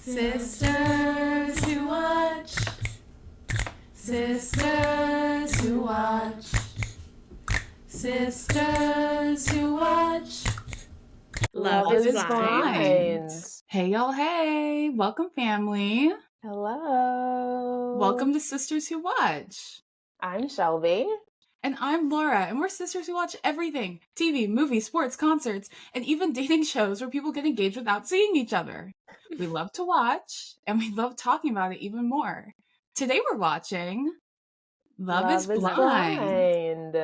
Sisters who watch. Sisters who watch. Sisters who watch. Love is blind. Hey, y'all. Hey. Welcome, family. Hello. Welcome to Sisters Who Watch. I'm Shelby. And I'm Laura, and we're sisters who watch everything. TV, movies, sports, concerts, and even dating shows where people get engaged without seeing each other. We love to watch, and we love talking about it even more. Today we're watching Love is Blind.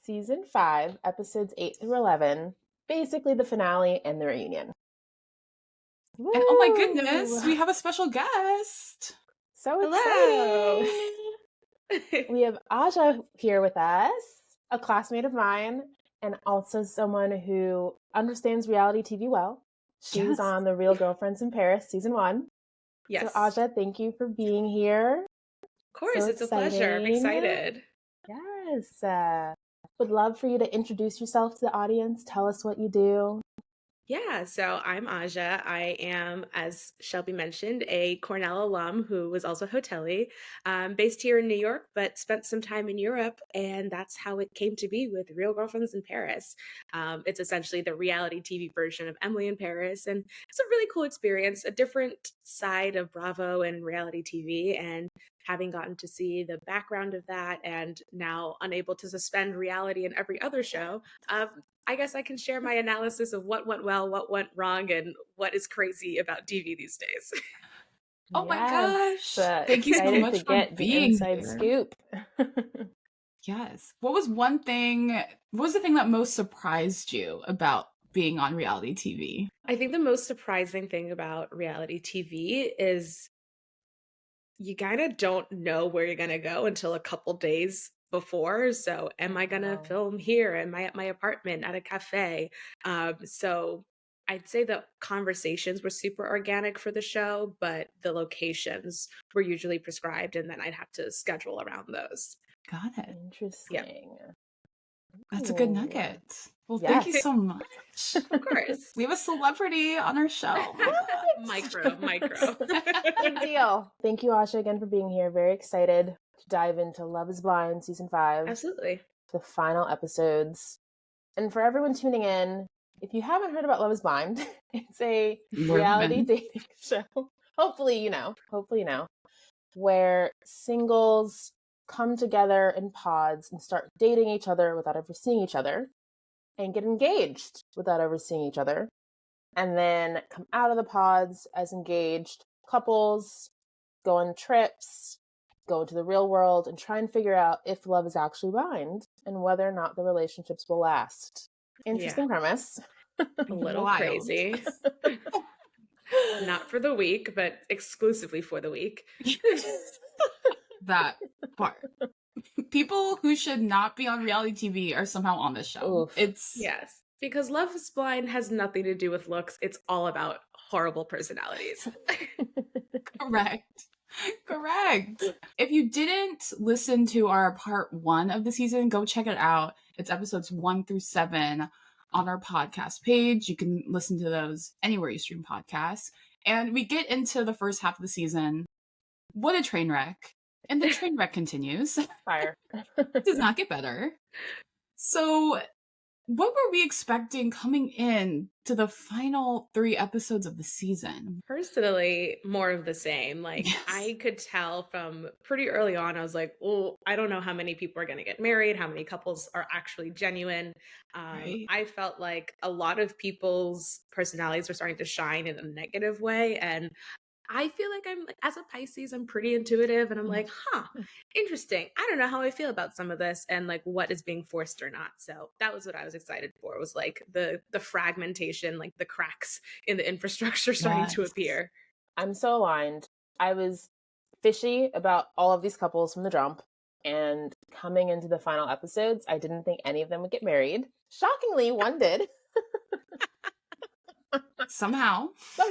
Season 5, episodes 8 through 11. Basically the finale and the reunion. Woo! And oh my goodness, we have a special guest. So exciting. We have Adja here with us, a classmate of mine, and also someone who understands reality TV well. She was on The Real Girlfriends in Paris, season 1. Yes. So Adja, thank you for being here. Of course, it's a pleasure. I'm excited. Yes. Would love for you to introduce yourself to the audience. Tell us what you do. Yeah, so I'm Adja. I am, as Shelby mentioned, a Cornell alum who was also hotelier, based here in New York, but spent some time in Europe, and that's how it came to be with Real Girlfriends in Paris. It's essentially the reality TV version of Emily in Paris, and it's a really cool experience, a different side of Bravo and reality TV, and having gotten to see the background of that and now unable to suspend reality in every other show, I guess I can share my analysis of what went well, what went wrong, and what is crazy about TV these days. Oh my gosh. Thank you so much for being inside here. Scoop. Yes. What was the thing that most surprised you about being on reality TV? I think the most surprising thing about reality TV is you kind of don't know where you're going to go until a couple days before. So am I going to film here? Am I at my apartment, at a cafe? So I'd say the conversations were super organic for the show, but the locations were usually prescribed, and then I'd have to schedule around those. Got it. Interesting. Yeah. That's a good nugget. Well, thank you so much. Of course. We have a celebrity on our show. Micro. Big deal. Thank you, Asha, again for being here. Very excited to dive into Love is Blind, season 5. Absolutely. The final episodes. And for everyone tuning in, if you haven't heard about Love is Blind, it's a reality dating show. Hopefully you know, where singles come together in pods and start dating each other without ever seeing each other, and get engaged without ever seeing each other, and then come out of the pods as engaged couples, go on trips, go into the real world, and try and figure out if love is actually blind and whether or not the relationships will last. Interesting premise. A little crazy. Not for the weak, but exclusively for the weak. That part. People who should not be on reality TV are somehow on this show. Oof. Yes, because Love is Blind has nothing to do with looks. It's all about horrible personalities. Correct. If you didn't listen to our part 1 of the season, go check it out. It's episodes 1 through 7 on our podcast page. You can listen to those anywhere you stream podcasts. And we get into the first half of the season. What a train wreck. And the train wreck continues. Fire. It does not get better. So, what were we expecting coming in to the final 3 episodes of the season? Personally, more of the same. Like, I could tell from pretty early on, I was like, well, I don't know how many people are going to get married, how many couples are actually genuine. I felt like a lot of people's personalities were starting to shine in a negative way. And I feel like as a Pisces, I'm pretty intuitive, and I'm like, interesting. I don't know how I feel about some of this and like what is being forced or not. So that was what I was excited for, was like the fragmentation, like the cracks in the infrastructure starting to appear. I'm so aligned. I was fishy about all of these couples from the jump, and coming into the final episodes, I didn't think any of them would get married. Shockingly, one did. Somehow. Still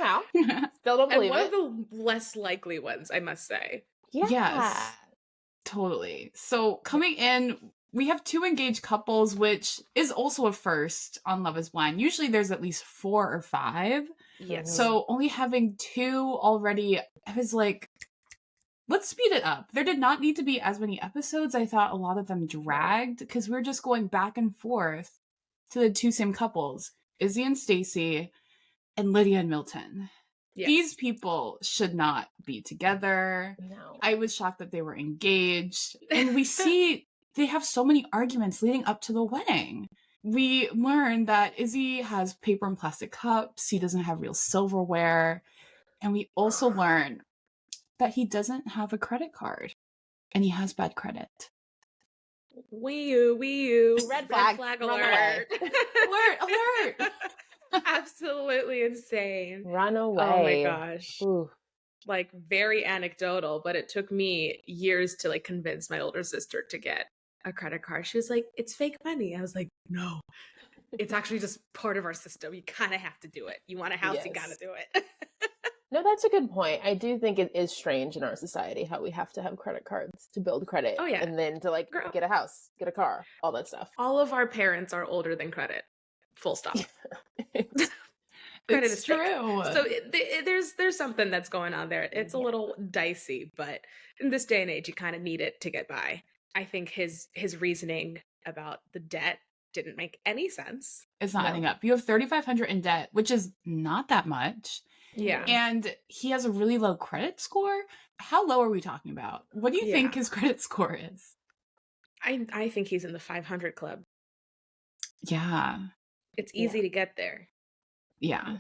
don't believe it. And one of the less likely ones, I must say. Yeah. Yes. Totally. So coming in, we have 2 engaged couples, which is also a first on Love is Blind. Usually there's at least 4 or 5. Yes. So only having 2 already, I was like, let's speed it up. There did not need to be as many episodes. I thought a lot of them dragged because we're just going back and forth to the 2 same couples, Izzy and Stacey and Lydia and Milton. Yes. These people should not be together. No. I was shocked that they were engaged. And we see they have so many arguments leading up to the wedding. We learn that Izzy has paper and plastic cups. He doesn't have real silverware. And we also learn that he doesn't have a credit card. And he has bad credit. Wee you. Red flag alert. Alert! Absolutely insane. Run away. Oh my gosh. Ooh. Like, very anecdotal, but it took me years to like convince my older sister to get a credit card. She was like, it's fake money. I was like, no, it's actually just part of our system. You kind of have to do it. You want a house, you gotta do it. No, that's a good point. I do think it is strange in our society how we have to have credit cards to build credit. Oh, yeah. And then to like get a house, get a car, all that stuff. All of our parents are older than credit. Full stop. Credit is true. Fake. So there's something that's going on there. It's a little dicey, but in this day and age, you kind of need it to get by. I think his reasoning about the debt didn't make any sense. It's not adding up. You have $3,500 in debt, which is not that much. Yeah. And he has a really low credit score. How low are we talking about? What do you think his credit score is? I think he's in the 500 club. Yeah. It's easy to get there. Yeah.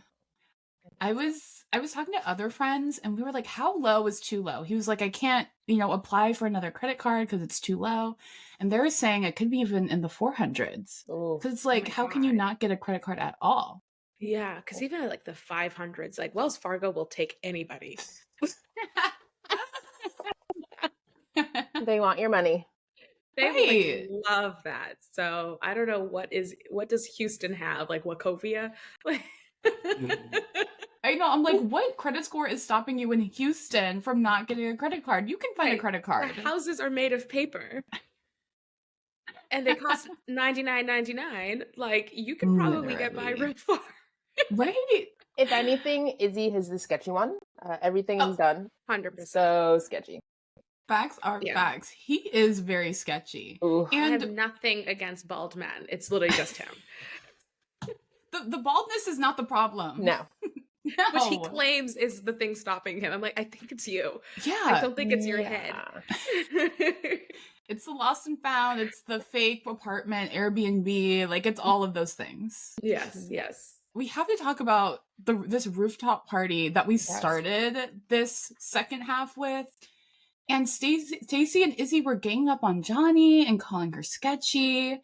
I was talking to other friends and we were like, how low is too low? He was like, I can't, apply for another credit card because it's too low. And they were saying it could be even in the 400s. Because it's like, how can you not get a credit card at all? Yeah, because even at like the 500s, like Wells Fargo will take anybody. They want your money. They love that. So I don't know what does Houston have? Like Wachovia? I know. I'm like, what credit score is stopping you in Houston from not getting a credit card? You can find a credit card. The houses are made of paper. And they cost $99.99. Like, you can probably get by real far. Right? If anything, Izzy is the sketchy one. Everything is done. 100%. So sketchy. Facts are facts. He is very sketchy. Ooh. And I have nothing against bald men. It's literally just him. The baldness is not the problem. No. No. Which he claims is the thing stopping him. I'm like, I think it's you. Yeah. I don't think it's your head. It's the lost and found. It's the fake apartment, Airbnb. Like, it's all of those things. Yes, yes. We have to talk about this rooftop party that we started this second half with. And Stacey and Izzy were ganging up on Johnny and calling her sketchy.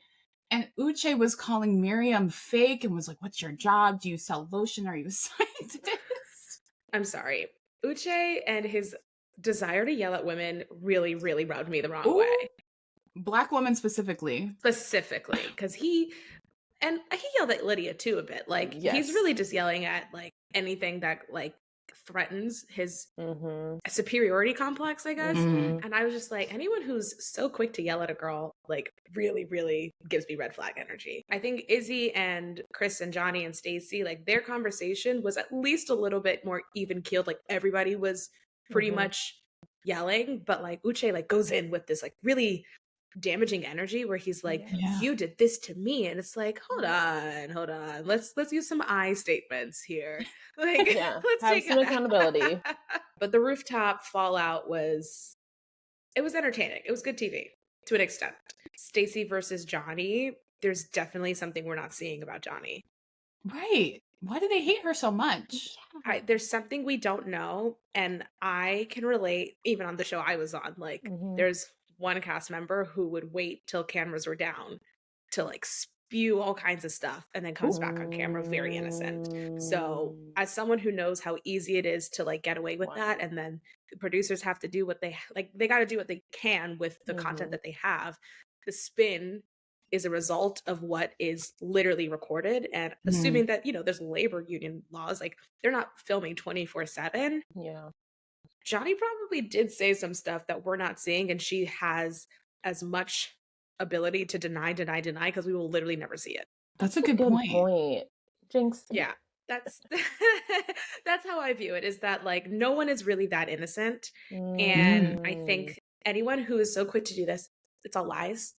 And Uche was calling Miriam fake and was like, what's your job? Do you sell lotion? Are you a scientist? I'm sorry. Uche and his desire to yell at women really, really rubbed me the wrong way. Black women specifically. Specifically. Because he yelled at Lydia too a bit. Like, he's really just yelling at, like, anything that, like, threatens his superiority complex, I guess. And I was just like, anyone who's so quick to yell at a girl, like, really, really gives me red flag energy. I think Izzy and Chris and Johnny and Stacey, like, their conversation was at least a little bit more even keeled. Like, everybody was pretty much yelling, but like Uche like goes in with this like really damaging energy where he's like, you did this to me, and it's like, hold on, let's use some I statements here. Like, let's have some accountability. But the rooftop fallout was entertaining. It was good TV to an extent. Stacey versus Johnny, there's definitely something we're not seeing about Johnny. Right. Why do they hate her so much? There's something we don't know, and I can relate even on the show I was on. Like, there's one cast member who would wait till cameras were down to like spew all kinds of stuff and then comes back on camera very innocent. So as someone who knows how easy it is to like get away with that, and then the producers have to do what they got to do what they can with the content that they have. The spin is a result of what is literally recorded, and assuming that, you know, there's labor union laws, like they're not filming 24/7. Yeah. Johnny probably did say some stuff that we're not seeing, and she has as much ability to deny because we will literally never see it. That's a good point. Jinx. Yeah. That's that's how I view it, is that like no one is really that innocent. And I Mm. think anyone who is so quick to do this, it's all lies.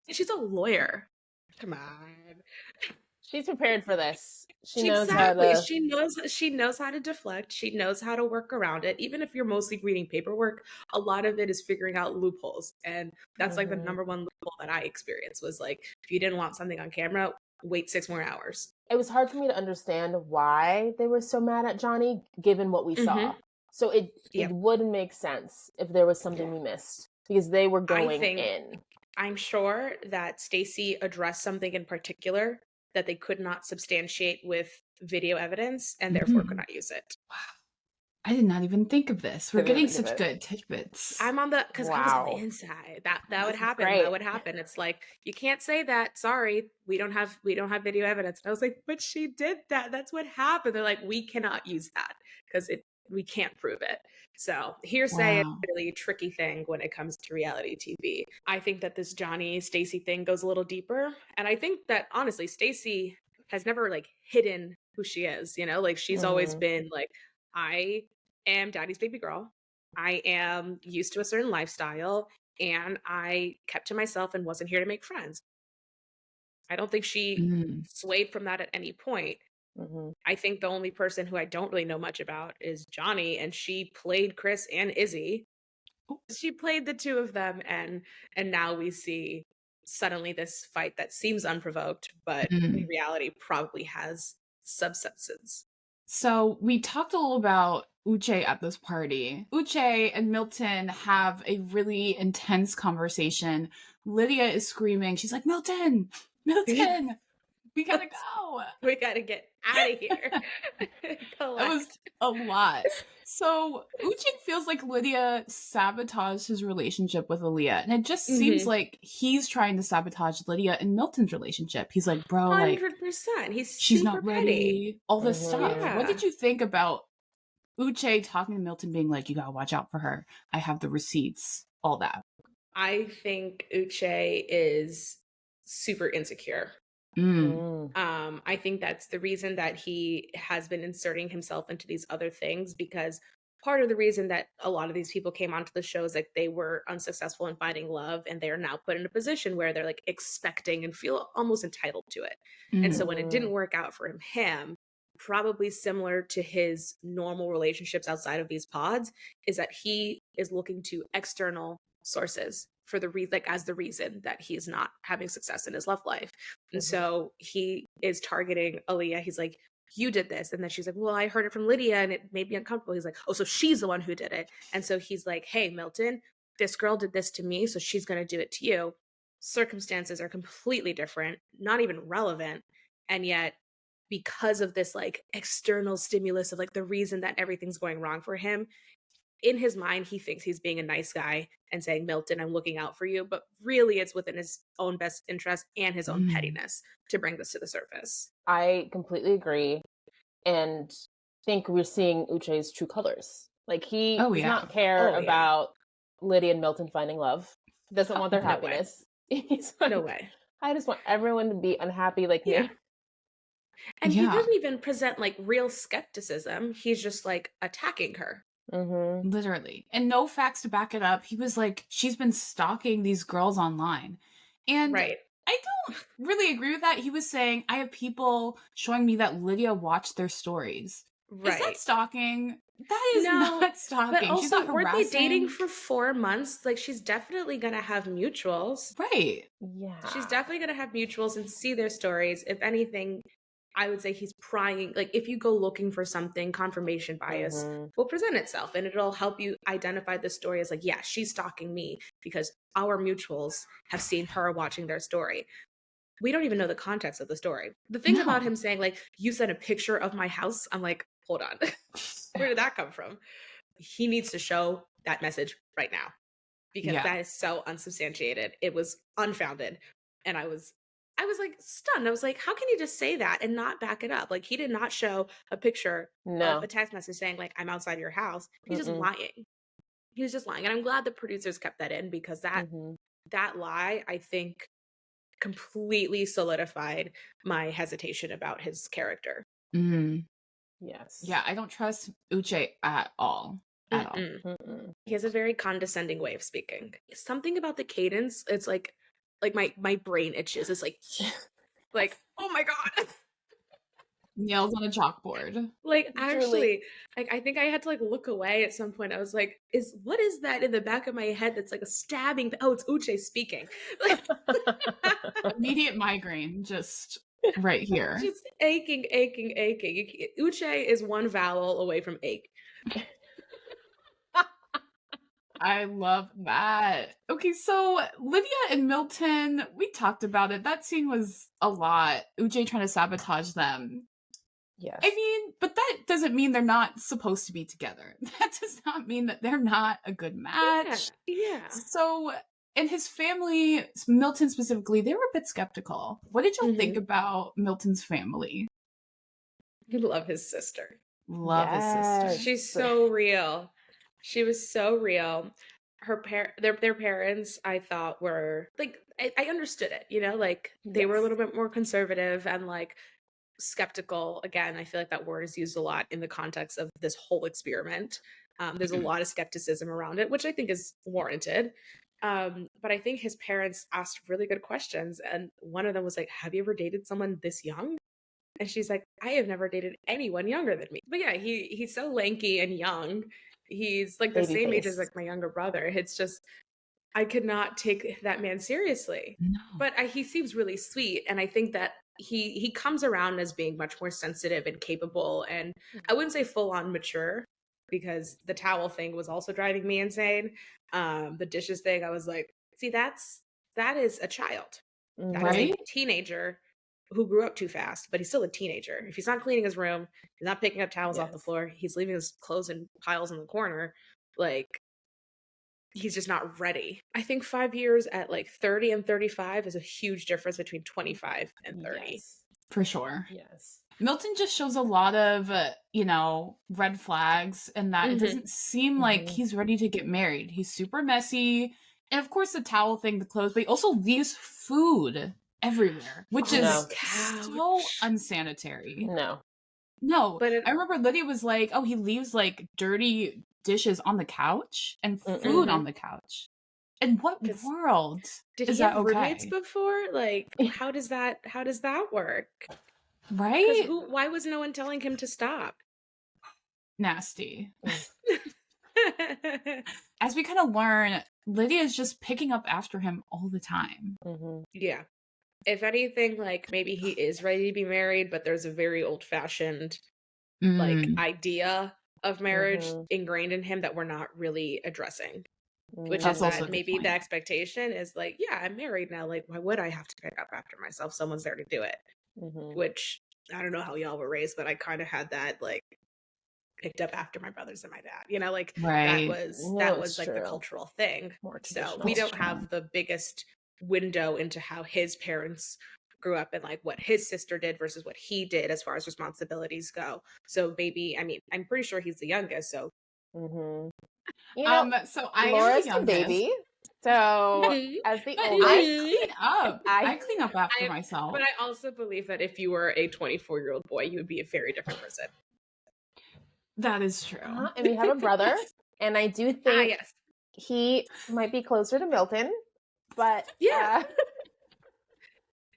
She's a lawyer. Come on. She's prepared for this. She knows how Exactly. to. She knows how to deflect. She knows how to work around it. Even if you're mostly reading paperwork, a lot of it is figuring out loopholes. And that's like the Mhm. number one loophole that I experienced was like, if you didn't want something on camera, wait 6 more hours. It was hard for me to understand why they were so mad at Johnny, given what we Mm-hmm. saw. So it Yep. wouldn't make sense if there was something we missed because they were going think- in. I'm sure that Stacey addressed something in particular that they could not substantiate with video evidence and therefore could not use it. Wow. I did not even think of this. We're Didn't getting think of such it. good tidbits. I'm on the, because I was on the Wow. inside. That would This is happen. great. That would happen. It's like, you can't say that. Sorry, we don't have video evidence. And I was like, but she did that. That's what happened. They're like, we cannot use that because we can't prove it. So hearsay is Wow. a really tricky thing when it comes to reality TV. I think that this Johnny Stacey thing goes a little deeper. And I think that honestly, Stacey has never like hidden who she is, you know, like she's always Mhm. been like, I am daddy's baby girl. I am used to a certain lifestyle and I kept to myself and wasn't here to make friends. I don't think she Mm. swayed from that at any point. Mhm. I think the only person who I don't really know much about is Johnny, and she played Chris and Izzy. She played the two of them, and now we see suddenly this fight that seems unprovoked, but in reality probably has substances. So we talked a little about Uche at this party. Uche and Milton have a really intense conversation. Lydia is screaming. She's like, Milton, Milton, we gotta go. We gotta get out of here. That was a lot. So Uche feels like Lydia sabotaged his relationship with Aaliyah. And it just seems like he's trying to sabotage Lydia and Milton's relationship. He's like, bro, like 100%. He's she's super not ready. All this Mhm. stuff. Yeah. What did you think about Uche talking to Milton being like, you gotta watch out for her. I have the receipts. All that. I think Uche is super insecure. Mm. I think that's the reason that he has been inserting himself into these other things, because part of the reason that a lot of these people came onto the show is like they were unsuccessful in finding love and they are now put in a position where they're like expecting and feel almost entitled to it. And so when it didn't work out for him, probably similar to his normal relationships outside of these pods, is that he is looking to external sources for the reason, like as the reason that he's not having success in his love life. And so he is targeting Aaliyah. He's like, you did this. And then she's like, well, I heard it from Lydia and it made me uncomfortable. He's like, oh, so she's the one who did it. And so he's like, hey, Milton, this girl did this to me, so she's going to do it to you. Circumstances are completely different, not even relevant. And yet, because of this like external stimulus of like the reason that everything's going wrong for him, in his mind, he thinks he's being a nice guy and saying, Milton, I'm looking out for you. But really, it's within his own best interest and his own pettiness to bring this to the surface. I completely agree. And think we're seeing Uche's true colors. Like he does not care about Lydia and Milton finding love. He doesn't want their happiness. He's like, no way. I just want everyone to be unhappy like me. And he doesn't even present like real skepticism. He's just like attacking her. Mm-hmm. Literally. And no facts to back it up. He was like, she's been stalking these girls online. And I don't really agree with that. He was saying, I have people showing me that Lydia watched their stories. Is that stalking? That is not stalking. But also, she's not weren't they harassing. dating for 4 months? Like, she's definitely going to have mutuals. Right. Yeah. She's definitely going to have mutuals and see their stories. If anything, I would say he's prying. Like, if you go looking for something, confirmation bias will present itself and it'll help you identify the story as like, yeah, she's stalking me because our mutuals have seen her watching their story. We don't even know the context of the story. The thing about him saying like, you sent a picture of my house, I'm like, hold on. Where did that come from? He needs to show that message right now because that is so unsubstantiated. It was unfounded. And I was like stunned. I was like, how can you just say that and not back it up? Like he did not show a picture of a text message saying like, I'm outside your house. He's just lying. He was just lying. And I'm glad the producers kept that in because that lie, I think, completely solidified my hesitation about his character. Yes. Yeah, I don't trust Uche at all. At all. He has a very condescending way of speaking. Something about the cadence, it's like my brain itches. It's like, oh my God. Nails on a chalkboard. Like, actually, like, I think I had to like look away at some point. I was like, what is that in the back of my head that's like a stabbing? Oh, it's Uche speaking. Like, immediate migraine, just right here. Just aching. Uche is one vowel away from ache. I love that. Okay, so Lydia and Milton, we talked about it. That scene was a lot. Uche trying to sabotage them. Yes. I mean, but that doesn't mean they're not supposed to be together. That does not mean that they're not a good match. Yeah. So, and his family, Milton specifically, they were a bit skeptical. What did y'all think about Milton's family? You love his sister. Love his sister. She's so real. She was so real. Their parents, I thought, were like, I understood it, you know, like they were a little bit more conservative and like skeptical. Again, I feel like that word is used a lot in the context of this whole experiment. There's a lot of skepticism around it, which I think is warranted. But I think his parents asked really good questions. And one of them was like, have you ever dated someone this young? And she's like, I have never dated anyone younger than me. But yeah, he's so lanky and young. He's like the same age as like my younger brother. It's just, I could not take that man seriously. No. But he seems really sweet. And I think that he comes around as being much more sensitive and capable. And I wouldn't say full on mature, because the towel thing was also driving me insane. The dishes thing, I was like, see, that is a child. That is a teenager who grew up too fast, but he's still a teenager. If he's not cleaning his room, he's not picking up towels off the floor, he's leaving his clothes in piles in the corner, like, he's just not ready. I think 5 years at like 30 and 35 is a huge difference between 25 and 30. Yes. For sure. Yes. Milton just shows a lot of, red flags, and that it doesn't seem like he's ready to get married. He's super messy. And of course, the towel thing, the clothes, but he also leaves food everywhere, which is so unsanitary. No. But I remember Lydia was like, oh, he leaves like dirty dishes on the couch and food on the couch. In what world did is he that have okay? roommates before? Like, how does that work? Right? Why was no one telling him to stop? Nasty. As we kind of learn, Lydia is just picking up after him all the time. Yeah. If anything, like, maybe he is ready to be married, but there's a very old-fashioned like idea of marriage ingrained in him that we're not really addressing. Which is that maybe the expectation is like, yeah, I'm married now. Like, why would I have to pick up after myself? Someone's there to do it. Which, I don't know how y'all were raised, but I kind of had that, like, picked up after my brothers and my dad. You know, like, that was like the cultural thing. So we don't have the biggest window into how his parents grew up and like what his sister did versus what he did as far as responsibilities go. So maybe, I mean, I'm pretty sure he's the youngest. So, you know, so I Laura's am the baby. So as the oldest, I clean up after myself. But I also believe that if you were a 24-year-old boy, you would be a very different person. That is true. And we have a brother, and I do think he might be closer to Milton, but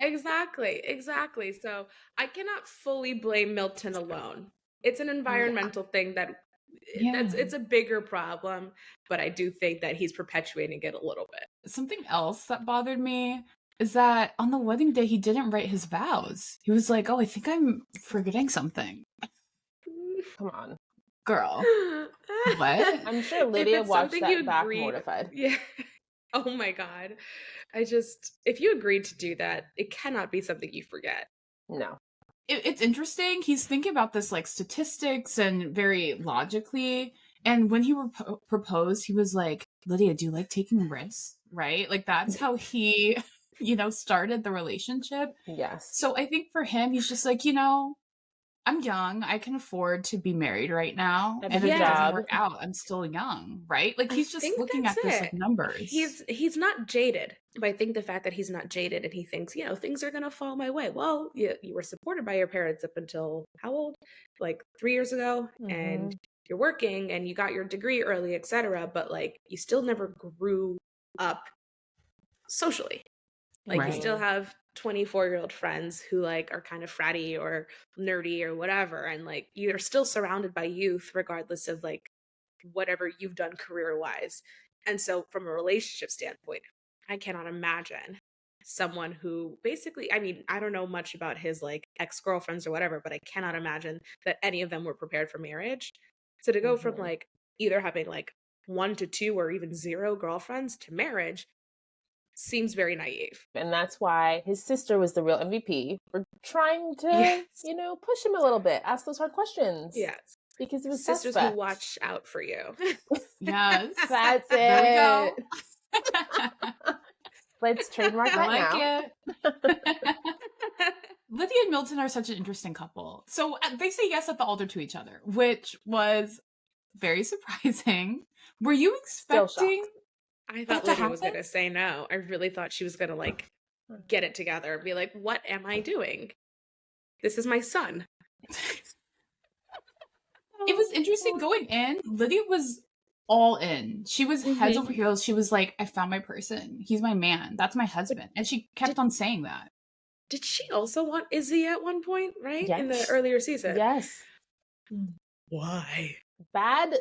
Exactly. So I cannot fully blame Milton alone. It's an environmental thing it's a bigger problem, but I do think that he's perpetuating it a little bit. Something else that bothered me is that on the wedding day, he didn't write his vows. He was like, oh, I think I'm forgetting something. Come on. Girl. What? I'm sure Lydia watched that back mortified. Yeah. Oh my God. If you agreed to do that, it cannot be something you forget. No. It's interesting. He's thinking about this like statistics and very logically. And when he proposed, he was like, Lydia, do you like taking risks? Right? Like that's how he, started the relationship. Yes. So I think for him, he's just like, I'm young. I can afford to be married right now. Have And a if it doesn't job. work out, I'm still young, right? Like, I he's just think looking that's at this like it. numbers. He's not jaded, but I think the fact that he's not jaded and he thinks, things are gonna fall my way. Well, you were supported by your parents up until how old? Like 3 years ago, and you're working and you got your degree early, etc. But like, you still never grew up socially. Like, you still have 24-year-old friends who like are kind of fratty or nerdy or whatever, and like you're still surrounded by youth regardless of like whatever you've done career wise. And so from a relationship standpoint, I cannot imagine someone who basically, I mean, I don't know much about his like ex-girlfriends or whatever, but I cannot imagine that any of them were prepared for marriage. So to go from like either having like 1 to 2 or even 0 girlfriends to marriage seems very naive. And that's why his sister was the real MVP for trying to, push him a little bit, ask those hard questions. Yes. Because it was sisters suspect. who watch out for you. Yes. That's it. There we go. Let's trademark that now. It. Lydia and Milton are such an interesting couple. So they say yes at the altar to each other, which was very surprising. Were you expecting? I thought Lydia was going to say no. I really thought she was going to like get it together and be like, what am I doing? This is my son. It was interesting going in. Lydia was all in. She was heads over heels. She was like, I found my person. He's my man. That's my husband. And she kept on saying that. Did she also want Izzy at one point, right? Yes. In the earlier season? Yes. Why? Bad radar.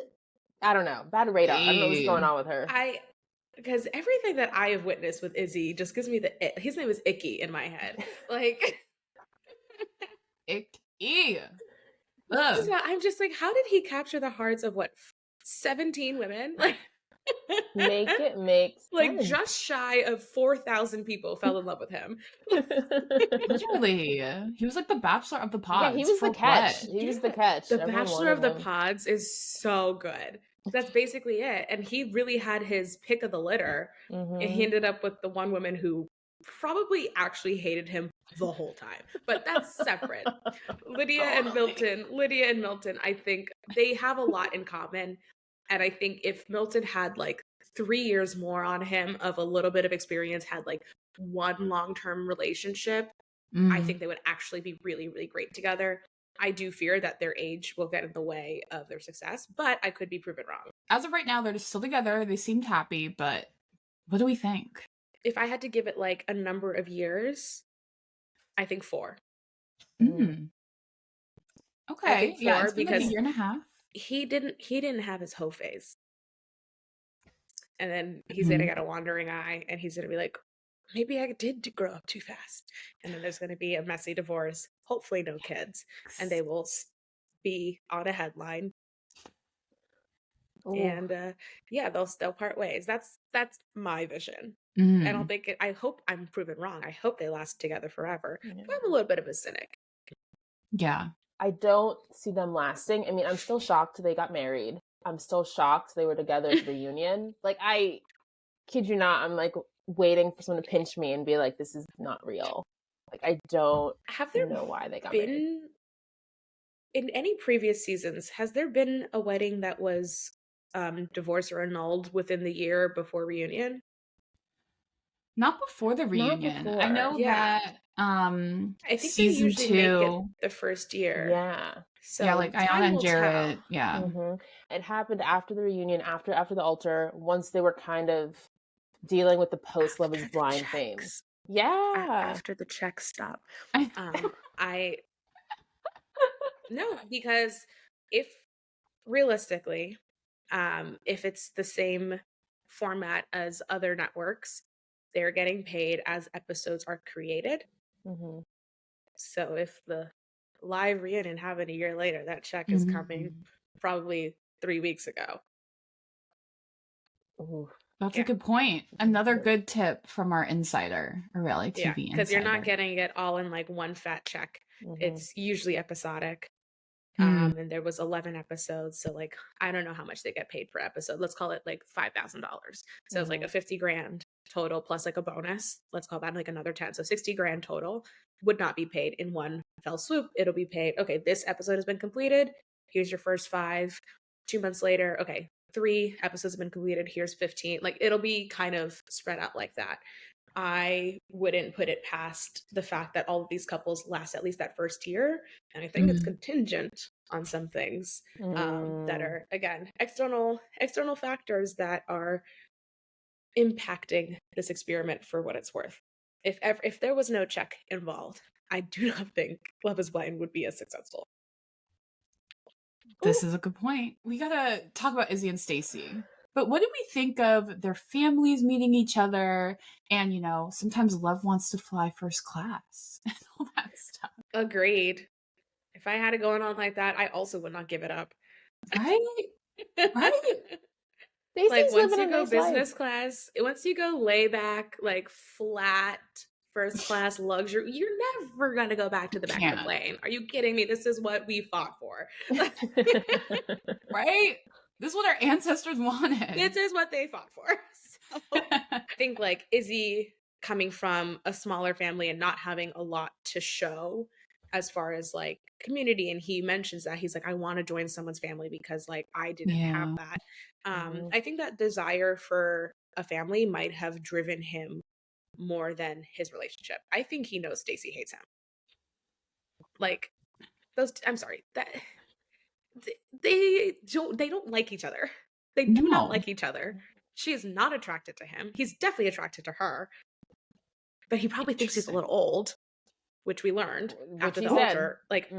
I don't know what's going on with her. Because everything that I have witnessed with Izzy just gives me his name is Icky in my head. Like, Icky. So I'm just like, how did he capture the hearts of 17 women? Like, make it make sense. Like, just shy of 4,000 people fell in love with him. Literally, he was like the bachelor of the pods. Yeah, he was the catch. What? He was the catch. The bachelor of the pods is so good. That's basically it. And he really had his pick of the litter. And he ended up with the one woman who probably actually hated him the whole time, but that's separate. Lydia and Milton, I think they have a lot in common. And I think if Milton had like 3 years more on him of a little bit of experience, had like one long-term relationship, I think they would actually be really, really great together. I do fear that their age will get in the way of their success, but I could be proven wrong. As of right now, they're still together. They seemed happy, but what do we think? If I had to give it like a number of years, I think 4. Okay. I think 4 yeah, it's because like a year and a half. He didn't have his hoe phase. And then he's gonna get a wandering eye and he's gonna be like, maybe I did grow up too fast. And then there's gonna be a messy divorce, hopefully no kids, and they will be on a headline. Ooh. And they'll part ways. That's my vision. I don't think I hope I'm proven wrong. I hope they last together forever. But I'm a little bit of a cynic. Yeah. I don't see them lasting. I mean, I'm still shocked they got married. I'm still shocked they were together at the reunion. Like, I kid you not, I'm like waiting for someone to pinch me and be like, this is not real. Like, I don't know why they got married. In any previous seasons, has there been a wedding that was divorced or annulled within the year before reunion? Not before the reunion. Not before. I know that I think season they usually 2 make it the first year. Yeah. So yeah, like Ayana and Jarrett. Tell. Yeah. It happened after the reunion, after the altar, once they were kind of dealing with the post Love is Blind fame. Yeah. After the checks stop. No, because if realistically, if it's the same format as other networks, they're getting paid as episodes are created. So if the live reunion happened a year later, that check is coming probably 3 weeks ago. Ooh, that's a good point. Another good tip from our insider, a reality TV insider. Because you're not getting it all in like one fat check. It's usually episodic. And there was 11 episodes. So like, I don't know how much they get paid per episode. Let's call it like $5,000. So it's like a $50,000 total plus like a bonus. Let's call that like another 10. So 60 grand total would not be paid in one fell swoop. It'll be paid, okay, this episode has been completed. Here's your first 5. 2 months later, okay, 3 episodes have been completed. Here's 15. Like it'll be kind of spread out like that. I wouldn't put it past the fact that all of these couples last at least that first year. And I think it's contingent on some things that are, again, external factors that are impacting this experiment for what it's worth. If there was no check involved, I do not think Love is Blind would be as successful. This is a good point. We gotta talk about Izzy and Stacey. But what do we think of their families meeting each other? And, you know, sometimes love wants to fly first class and all that stuff. Agreed. If I had it going on like that, I also would not give it up. Right? Right? Like once you go business class, once you go layback, like flat first class luxury, you're never gonna go back to the back of the plane. Are you kidding me? This is what we fought for. Right? This is what our ancestors wanted. This is what they fought for. So I think like Izzy coming from a smaller family and not having a lot to show as far as like community, and he mentions that he's like, I want to join someone's family because like I didn't have that. I think that desire for a family might have driven him more than his relationship. I think he knows Stacey hates him. Like those, I'm sorry, that they don't like each other. They do not like each other. She is not attracted to him. He's definitely attracted to her, but he probably thinks he's a little old, which we learned after the altar. Like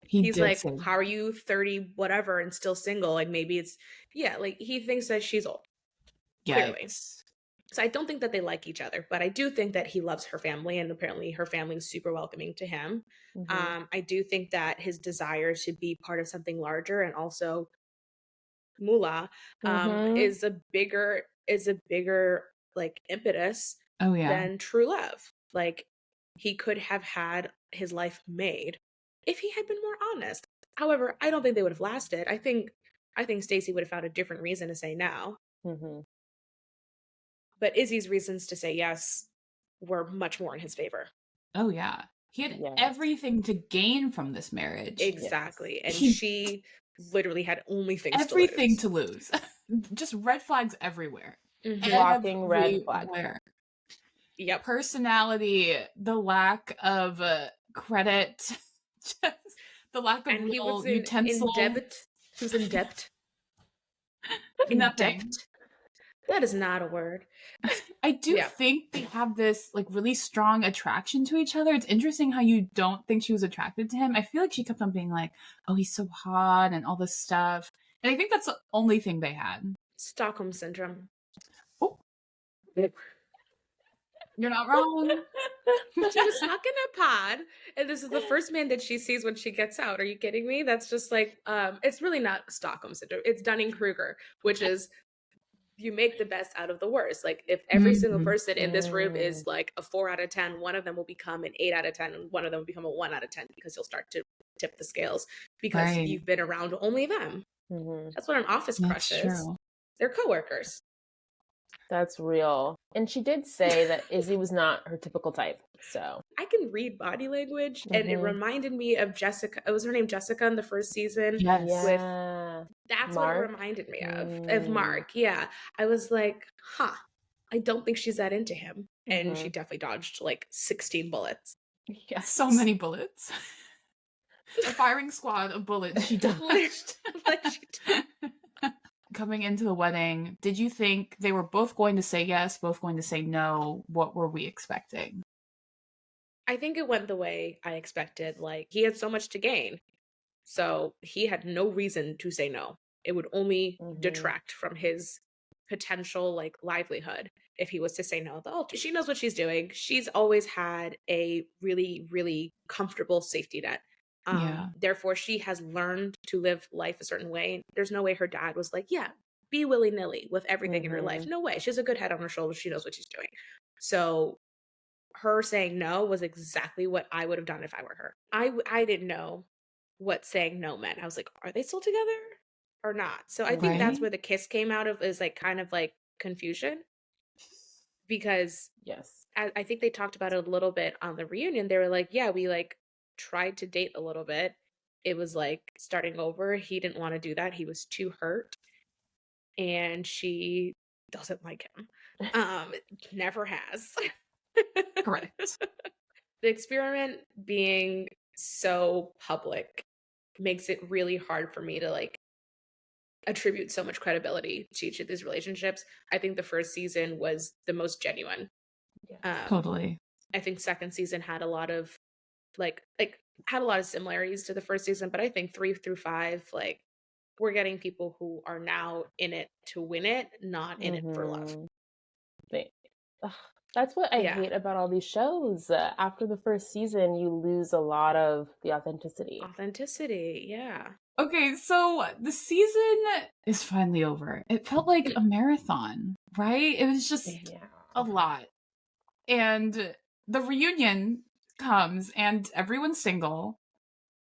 he's like, how are you 30 whatever and still single? Like maybe it's like he thinks that she's old. Clearly. So I don't think that they like each other, but I do think that he loves her family, and apparently her family is super welcoming to him. I do think that his desire to be part of something larger and also moolah is a bigger like impetus than true love. Like he could have had his life made if he had been more honest. However, I don't think they would have lasted. I think Stacey would have found a different reason to say no. But Izzy's reasons to say yes were much more in his favor. Oh, yeah. He had everything to gain from this marriage. Exactly. And she literally had only things everything to lose. Just red flags everywhere. Walking red flag. Yep. Personality, the lack of credit, just the lack of real utensils. He was in debt. Nothing. That is not a word. I do think they have this like really strong attraction to each other. It's interesting how you don't think she was attracted to him. I feel like she kept on being like, oh, he's so hot and all this stuff. And I think that's the only thing they had. Stockholm syndrome. Oh. You're not wrong. She was stuck in a pod, and this is the first man that she sees when she gets out. Are you kidding me? That's just like, it's really not Stockholm syndrome. It's Dunning-Kruger, which is you make the best out of the worst. Like if every single person in this room is like a 4 out of 10, one of them will become an 8 out of 10, and one of them will become a 1 out of 10 because you'll start to tip the scales because you've been around only them. That's what an office crush is. They're coworkers. That's real. And she did say that Izzy was not her typical type. So I can read body language, and it reminded me of Jessica. Was her name Jessica in the first season? Yes. That's Mark? What it reminded me of Mark. Yeah. I was like, I don't think she's that into him. And she definitely dodged like 16 bullets. Yeah, so many bullets. A firing squad of bullets she dodged. Coming into the wedding, did you think they were both going to say yes, both going to say no? What were we expecting? I think it went the way I expected. Like, he had so much to gain. So he had no reason to say no. It would only detract from his potential, like, livelihood if he was to say no at the altar. She knows what she's doing. She's always had a really, really comfortable safety net. Therefore, she has learned to live life a certain way. There's no way her dad was like, be willy-nilly with everything in her life. No way. She has a good head on her shoulders. She knows what she's doing. So her saying no was exactly what I would have done if I were her. I didn't know what saying no meant. I was like, are they still together or not? So I think that's where the kiss came out of, is like kind of like confusion. because Yes. I think they talked about it a little bit on the reunion. They were like, yeah, we like tried to date a little bit. It was like starting over. He didn't want to do that. He was too hurt. And she doesn't like him. Never has. Correct. The experiment being so public makes it really hard for me to like attribute so much credibility to each of these relationships. I think the first season was the most genuine. Yes. Totally. I think second season had a lot of like had a lot of similarities to the first season, but I think 3 through 5, like, we're getting people who are now in it to win it, not in it for love. Ugh, that's what I Yeah. hate about all these shows. After the first season, you lose a lot of the authenticity. Authenticity, yeah. Okay, so the season is finally over. It felt like a marathon, right? It was just a lot. And the reunion comes and everyone's single,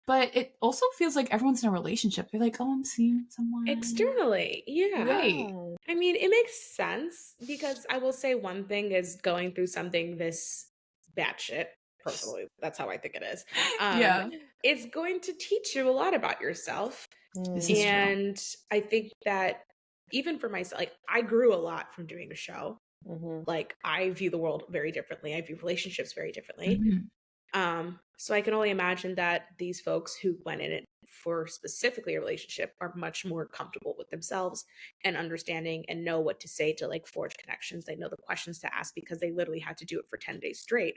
but it also feels like everyone's in a relationship. They're like, oh, I'm seeing someone. Externally, yeah. Right. I mean, it makes sense because I will say one thing is going through something this batshit, personally, that's how I think it is. Yeah. It's going to teach you a lot about yourself. This is true. And I think that even for myself, like, I grew a lot from doing a show. Like, I view the world very differently. I view relationships very differently. So I can only imagine that these folks who went in it for specifically a relationship are much more comfortable with themselves and understanding and know what to say to like forge connections. They know the questions to ask because they literally had to do it for 10 days straight.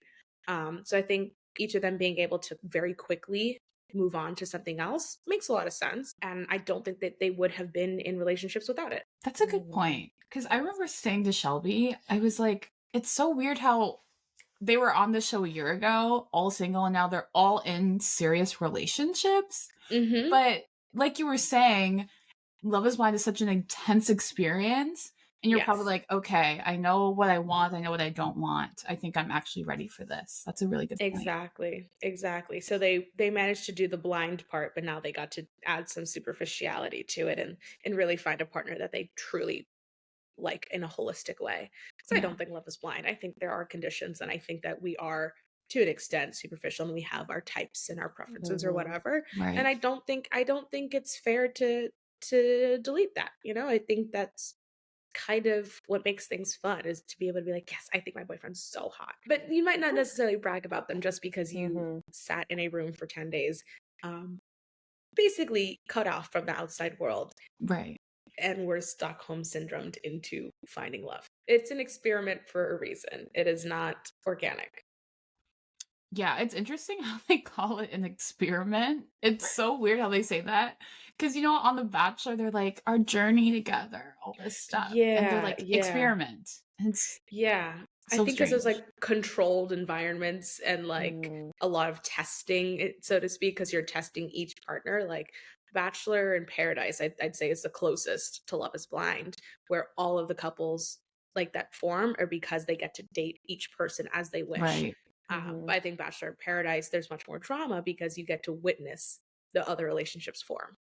So I think each of them being able to very quickly move on to something else makes a lot of sense. And I don't think that they would have been in relationships without it. That's a good point. Because I remember saying to Shelby, I was like, it's so weird how they were on the show a year ago, all single, and now they're all in serious relationships. But like you were saying, Love is Blind is such an intense experience. And you're probably like, okay, I know what I want. I know what I don't want. I think I'm actually ready for this. That's a really good point. Exactly. So they managed to do the blind part, but now they got to add some superficiality to it and really find a partner that they truly like in a holistic way. Because I don't think Love is Blind. I think there are conditions, and I think that we are to an extent superficial, and we have our types and our preferences or whatever. Right. And I don't think it's fair to delete that. You know, I think that's kind of what makes things fun, is to be able to be like, yes, I think my boyfriend's so hot. But you might not necessarily brag about them just because you sat in a room for 10 days, basically cut off from the outside world. Right. And we're Stockholm syndromed into finding love. It's an experiment for a reason. It is not organic. Yeah, it's interesting how they call it an experiment. It's so weird how they say that. Because, you know, on The Bachelor, they're like, our journey together, all this stuff. And they're like, experiment. And it's I think because there's like controlled environments and like a lot of testing, so to speak, because you're testing each partner. Like Bachelor in Paradise, I'd say is the closest to Love is Blind, where all of the couples like that form are because they get to date each person as they wish. Right. But I think Bachelor in Paradise, there's much more drama because you get to witness the other relationships form.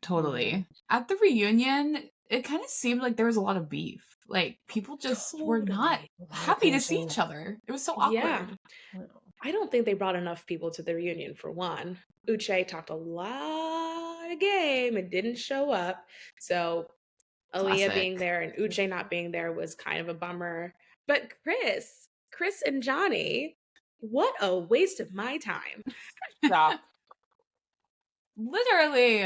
Totally. At the reunion, it kind of seemed like there was a lot of beef. Like, people just were not happy to see each other. It was so awkward. Yeah. I don't think they brought enough people to the reunion, for one. Uche talked a lot of game and didn't show up. So Aaliyah being there and Uche not being there was kind of a bummer. But Chris and Johnny, what a waste of my time. Stop. Literally.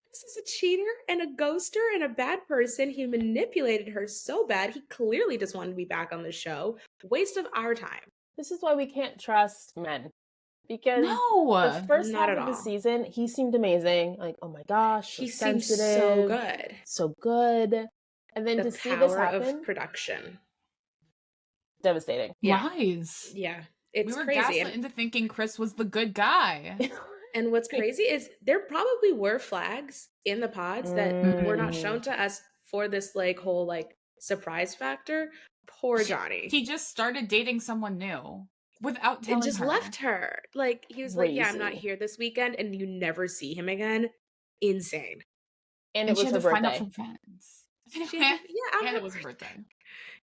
This is a cheater and a ghoster and a bad person. He manipulated her so bad. He clearly just wanted to be back on the show. Waste of our time. This is why we can't trust men. Because the first half of the season, he seemed amazing. Like, oh my gosh, so he sensitive, seemed so good. And then to see this happen, of production, devastating. Lies. Yeah, it's we were crazy. gaslit into thinking Chris was the good guy. And what's crazy is there probably were flags in the pods that were not shown to us for this like whole like surprise factor. Poor Johnny. He just started dating someone new without telling her. And just left her. Like, he was like, yeah, I'm not here this weekend, and you never see him again. Insane. And it was her birthday. Find out from friends. And it was her birthday.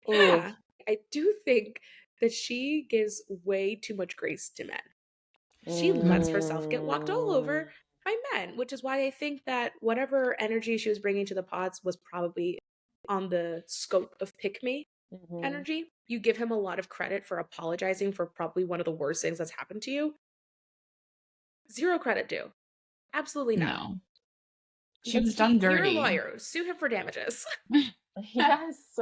Yeah. I do think that she gives way too much grace to men. She lets herself get walked all over by men, which is why I think that whatever energy she was bringing to the pods was probably on the scope of pick me energy. You give him a lot of credit for apologizing for probably one of the worst things that's happened to you. Zero credit due. Absolutely none. No. She was done dirty. You're a lawyer. Sue him for damages. Yes.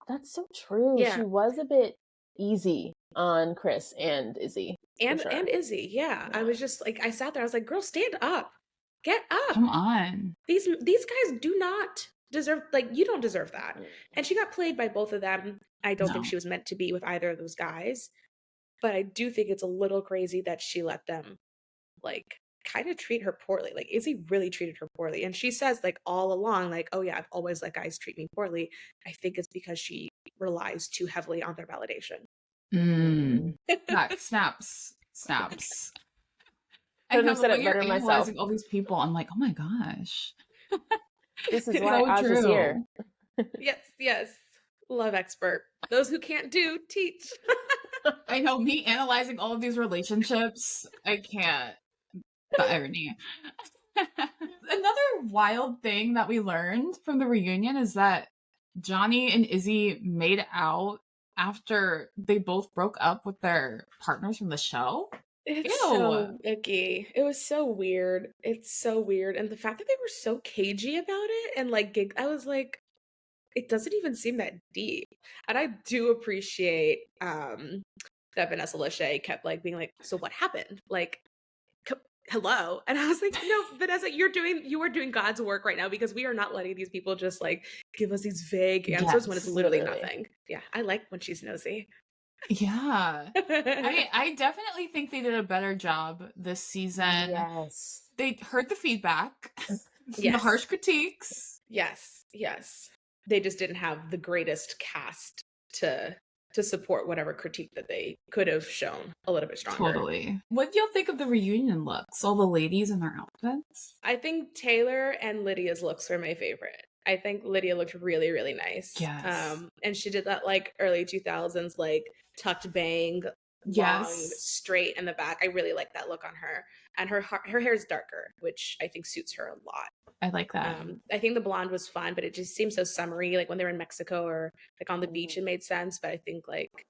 That's so true. Yeah. She was a bit easy on Chris and Izzy. And Izzy, yeah. I was just like, I sat there, I was like, girl, stand up. Get up. Come on. These guys do not deserve, like, you don't deserve that. And she got played by both of them. I don't think she was meant to be with either of those guys. But I do think it's a little crazy that she let them, like, kind of treat her poorly. Like, Izzy really treated her poorly. And she says, like, all along, like, oh yeah, I've always let guys treat me poorly. I think it's because she relies too heavily on their validation. Snaps. I know, said it better myself. All these people, I'm like, oh my gosh. This is why Adja's here. Yes. Love expert. Those who can't do, teach. I know, me analyzing all of these relationships, I can't. The irony. Another wild thing that we learned from the reunion is that Johnny and Izzy made out after they both broke up with their partners from the show. It's so icky. It was so weird. It's so weird. And the fact that they were so cagey about it and like I was like, it doesn't even seem that deep. And I do appreciate that Vanessa Lachey kept like being like, so what happened? Like, hello. And I was like, no, Vanessa, you are doing God's work right now, because we are not letting these people just like give us these vague answers when it's literally nothing. Yeah, I like when she's nosy. Yeah. I definitely think they did a better job this season. Yes. They heard the feedback, the harsh critiques. Yes. They just didn't have the greatest cast to support whatever critique that they could have shown a little bit stronger. Totally. What do y'all think of the reunion looks? All the ladies in their outfits? I think Taylor and Lydia's looks were my favorite. I think Lydia looked really, really nice. Yes. And she did that like early 2000s, like tucked bang, long, straight in the back. I really like that look on her. And her hair is darker, which I think suits her a lot. I like that. I think the blonde was fun, but it just seemed so summery. Like when they were in Mexico or like on the beach, it made sense. But I think like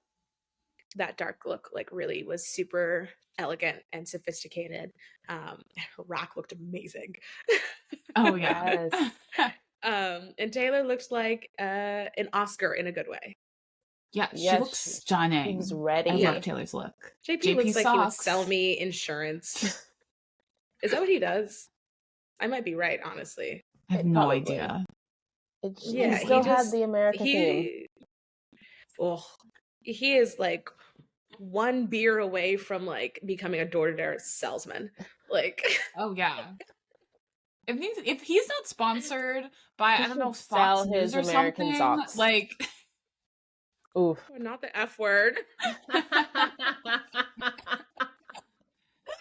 that dark look like really was super elegant and sophisticated. Her rack looked amazing. Oh yes. And Taylor looks like an Oscar in a good way. Yeah, she looks stunning. She's ready. I love Taylor's look. JP looks like he would sell me insurance. Is that what he does? I might be right, honestly. I have no idea. He still had the American theme. Oh, he is like one beer away from like becoming a door-to-door salesman. Like, oh yeah. If he's not sponsored by I don't know Fox News or American something, socks. like, oof, not the F word.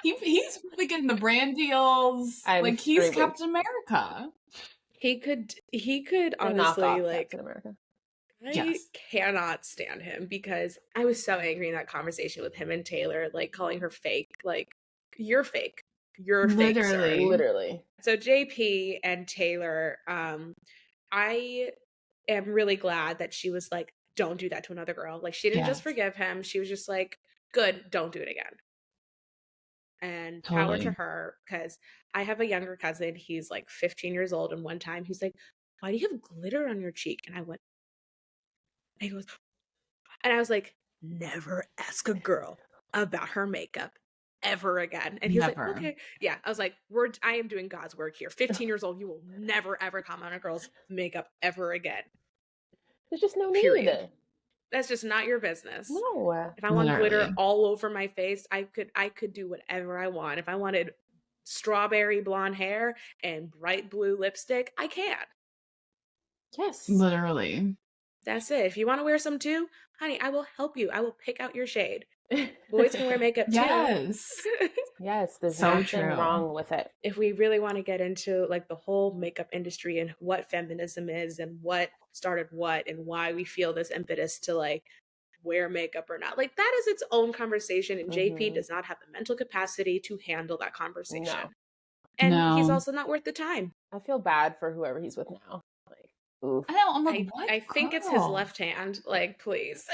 He's really getting the brand deals. Like he's Captain America. He could honestly like Captain America. I cannot stand him because I was so angry in that conversation with him and Taylor, like calling her fake. Like, you're fake. You're fake. Literally. So JP and Taylor, I am really glad that she was like, don't do that to another girl. Like, she didn't just forgive him. She was just like, good, don't do it again. And power to her, because I have a younger cousin. He's like 15 years old. And one time he's like, why do you have glitter on your cheek? And I went, and he goes, and I was like, never ask a girl about her makeup ever again. And he was like, okay. Yeah. I was like, I am doing God's work here. 15 years old, you will never, ever comment on a girl's makeup ever again. There's just no Period. need. That's just not your business. No. If I want glitter all over my face, I could do whatever I want. If I wanted strawberry blonde hair and bright blue lipstick, I can. Yes. Literally. That's it. If you want to wear some too, honey, I will help you. I will pick out your shade. Boys can wear makeup too. Yes. Yes, there's So nothing true. wrong with it. If we really want to get into like the whole makeup industry and what feminism is and what started what and why we feel this impetus to like wear makeup or not, like that is its own conversation, and JP does not have the mental capacity to handle that conversation. No. And he's No. also not worth the time. I feel bad for whoever he's with now. Like, oof. I know. I'm like, what? I think it's his girl? left hand. Like, please.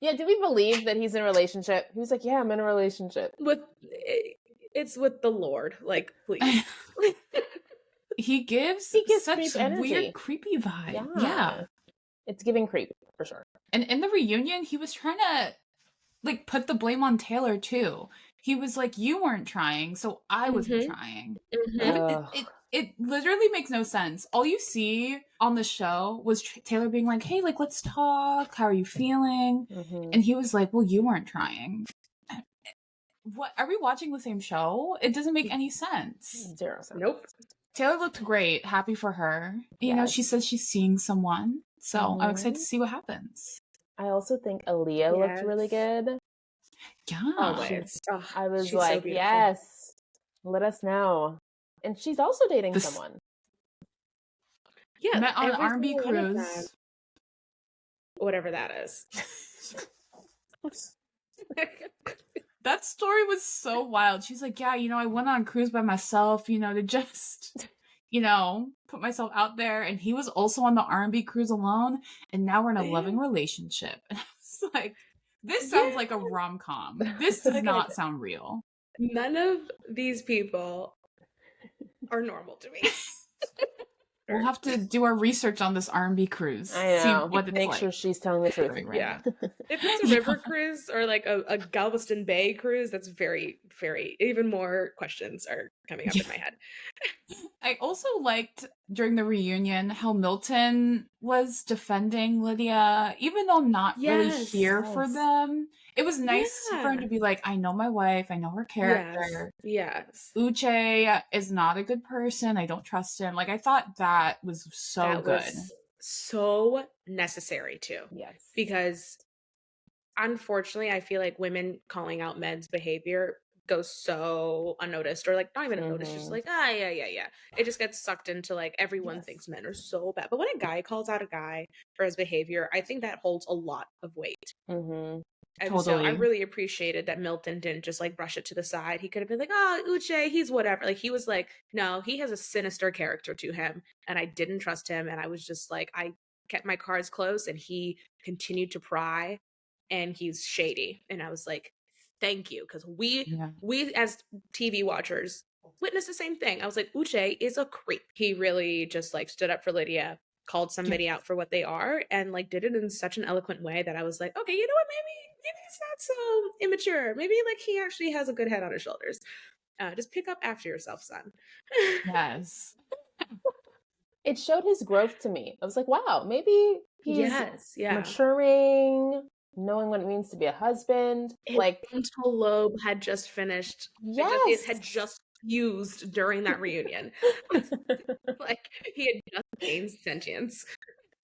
Yeah, do we believe that he's in a relationship? He was like, yeah, I'm in a relationship. It's with the Lord. Like, please. He gives such creep energy. weird, creepy vibe. Yeah. It's giving creep, for sure. And in the reunion, he was trying to, like, put the blame on Taylor, too. He was like, you weren't trying, so I wasn't trying. It literally makes no sense. All you see on the show was Taylor being like, hey, like, let's talk. How are you feeling? And he was like, well, you weren't trying. What? Are we watching the same show? It doesn't make any sense. 0 sense. Nope. Taylor looked great. Happy for her. You know, she says she's seeing someone. So I'm excited to see what happens. I also think Aaliyah looked really good. Yeah. Always. I was like, so yes, let us know. And she's also dating someone. Yeah. Met on an R&B cruise. Whatever that is. That story was so wild. She's like, yeah, you know, I went on a cruise by myself, you know, to just, you know, put myself out there. And he was also on the R&B cruise alone. And now we're in a loving relationship. And I was like, this sounds like a rom-com. This does not sound real. None of these people are normal to me. We'll have to do our research on this R&B cruise. I know. See what it's Make like. sure she's telling the truth. Yeah. If it's a river cruise or like a Galveston Bay cruise, that's very, very, even more questions are coming up in my head. I also liked during the reunion how Milton was defending Lydia, even though not really here for them. It was nice for him to be like, I know my wife, I know her character. Yes. Uche is not a good person. I don't trust him. Like, I thought that was so good. Was so necessary too. Yes. Because unfortunately, I feel like women calling out men's behavior goes so unnoticed, or like not even unnoticed, just like, yeah. It just gets sucked into like everyone thinks men are so bad. But when a guy calls out a guy for his behavior, I think that holds a lot of weight. And so I really appreciated that Milton didn't just like brush it to the side. He could have been like, oh, Uche, he's whatever. Like he was like, no, he has a sinister character to him. And I didn't trust him. And I was just like, I kept my cards close and he continued to pry and he's shady. And I was like, thank you. Because we as TV watchers witnessed the same thing. I was like, Uche is a creep. He really just like stood up for Lydia, called somebody out for what they are, and like did it in such an eloquent way that I was like, okay, you know what, maybe it's not so immature. Maybe like he actually has a good head on his shoulders. Just pick up after yourself, son. Yes. It showed his growth to me. I was like, wow, maybe he's maturing, knowing what it means to be a husband. His like frontal lobe had just finished. It had just fused during that reunion. Like he had just gained sentience.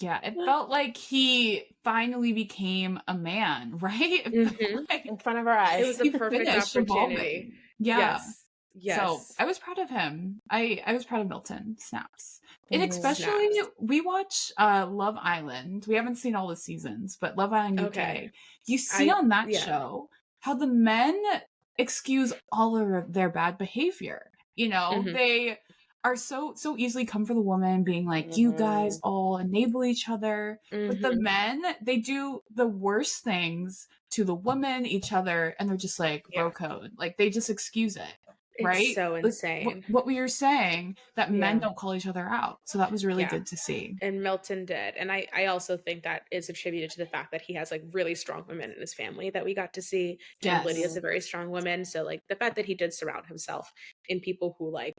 Yeah, it felt like he finally became a man, right? Like, in front of our eyes. It was a perfect opportunity. Yeah. Yes. So I was proud of him. I was proud of Milton. Snaps. And especially we watch Love Island. We haven't seen all the seasons, but Love Island UK. Okay. You see on that show how the men excuse all of their bad behavior. You know, they are so easily come for the woman, being like, you guys all enable each other. But the men, they do the worst things to the women, each other, and they're just like, bro code. Like, they just excuse it. Right? It's so insane. Like, what we were saying, that men don't call each other out. So that was really good to see. And Milton did. And I also think that is attributed to the fact that he has like really strong women in his family that we got to see. And Lydia's a very strong woman. So like the fact that he did surround himself in people who like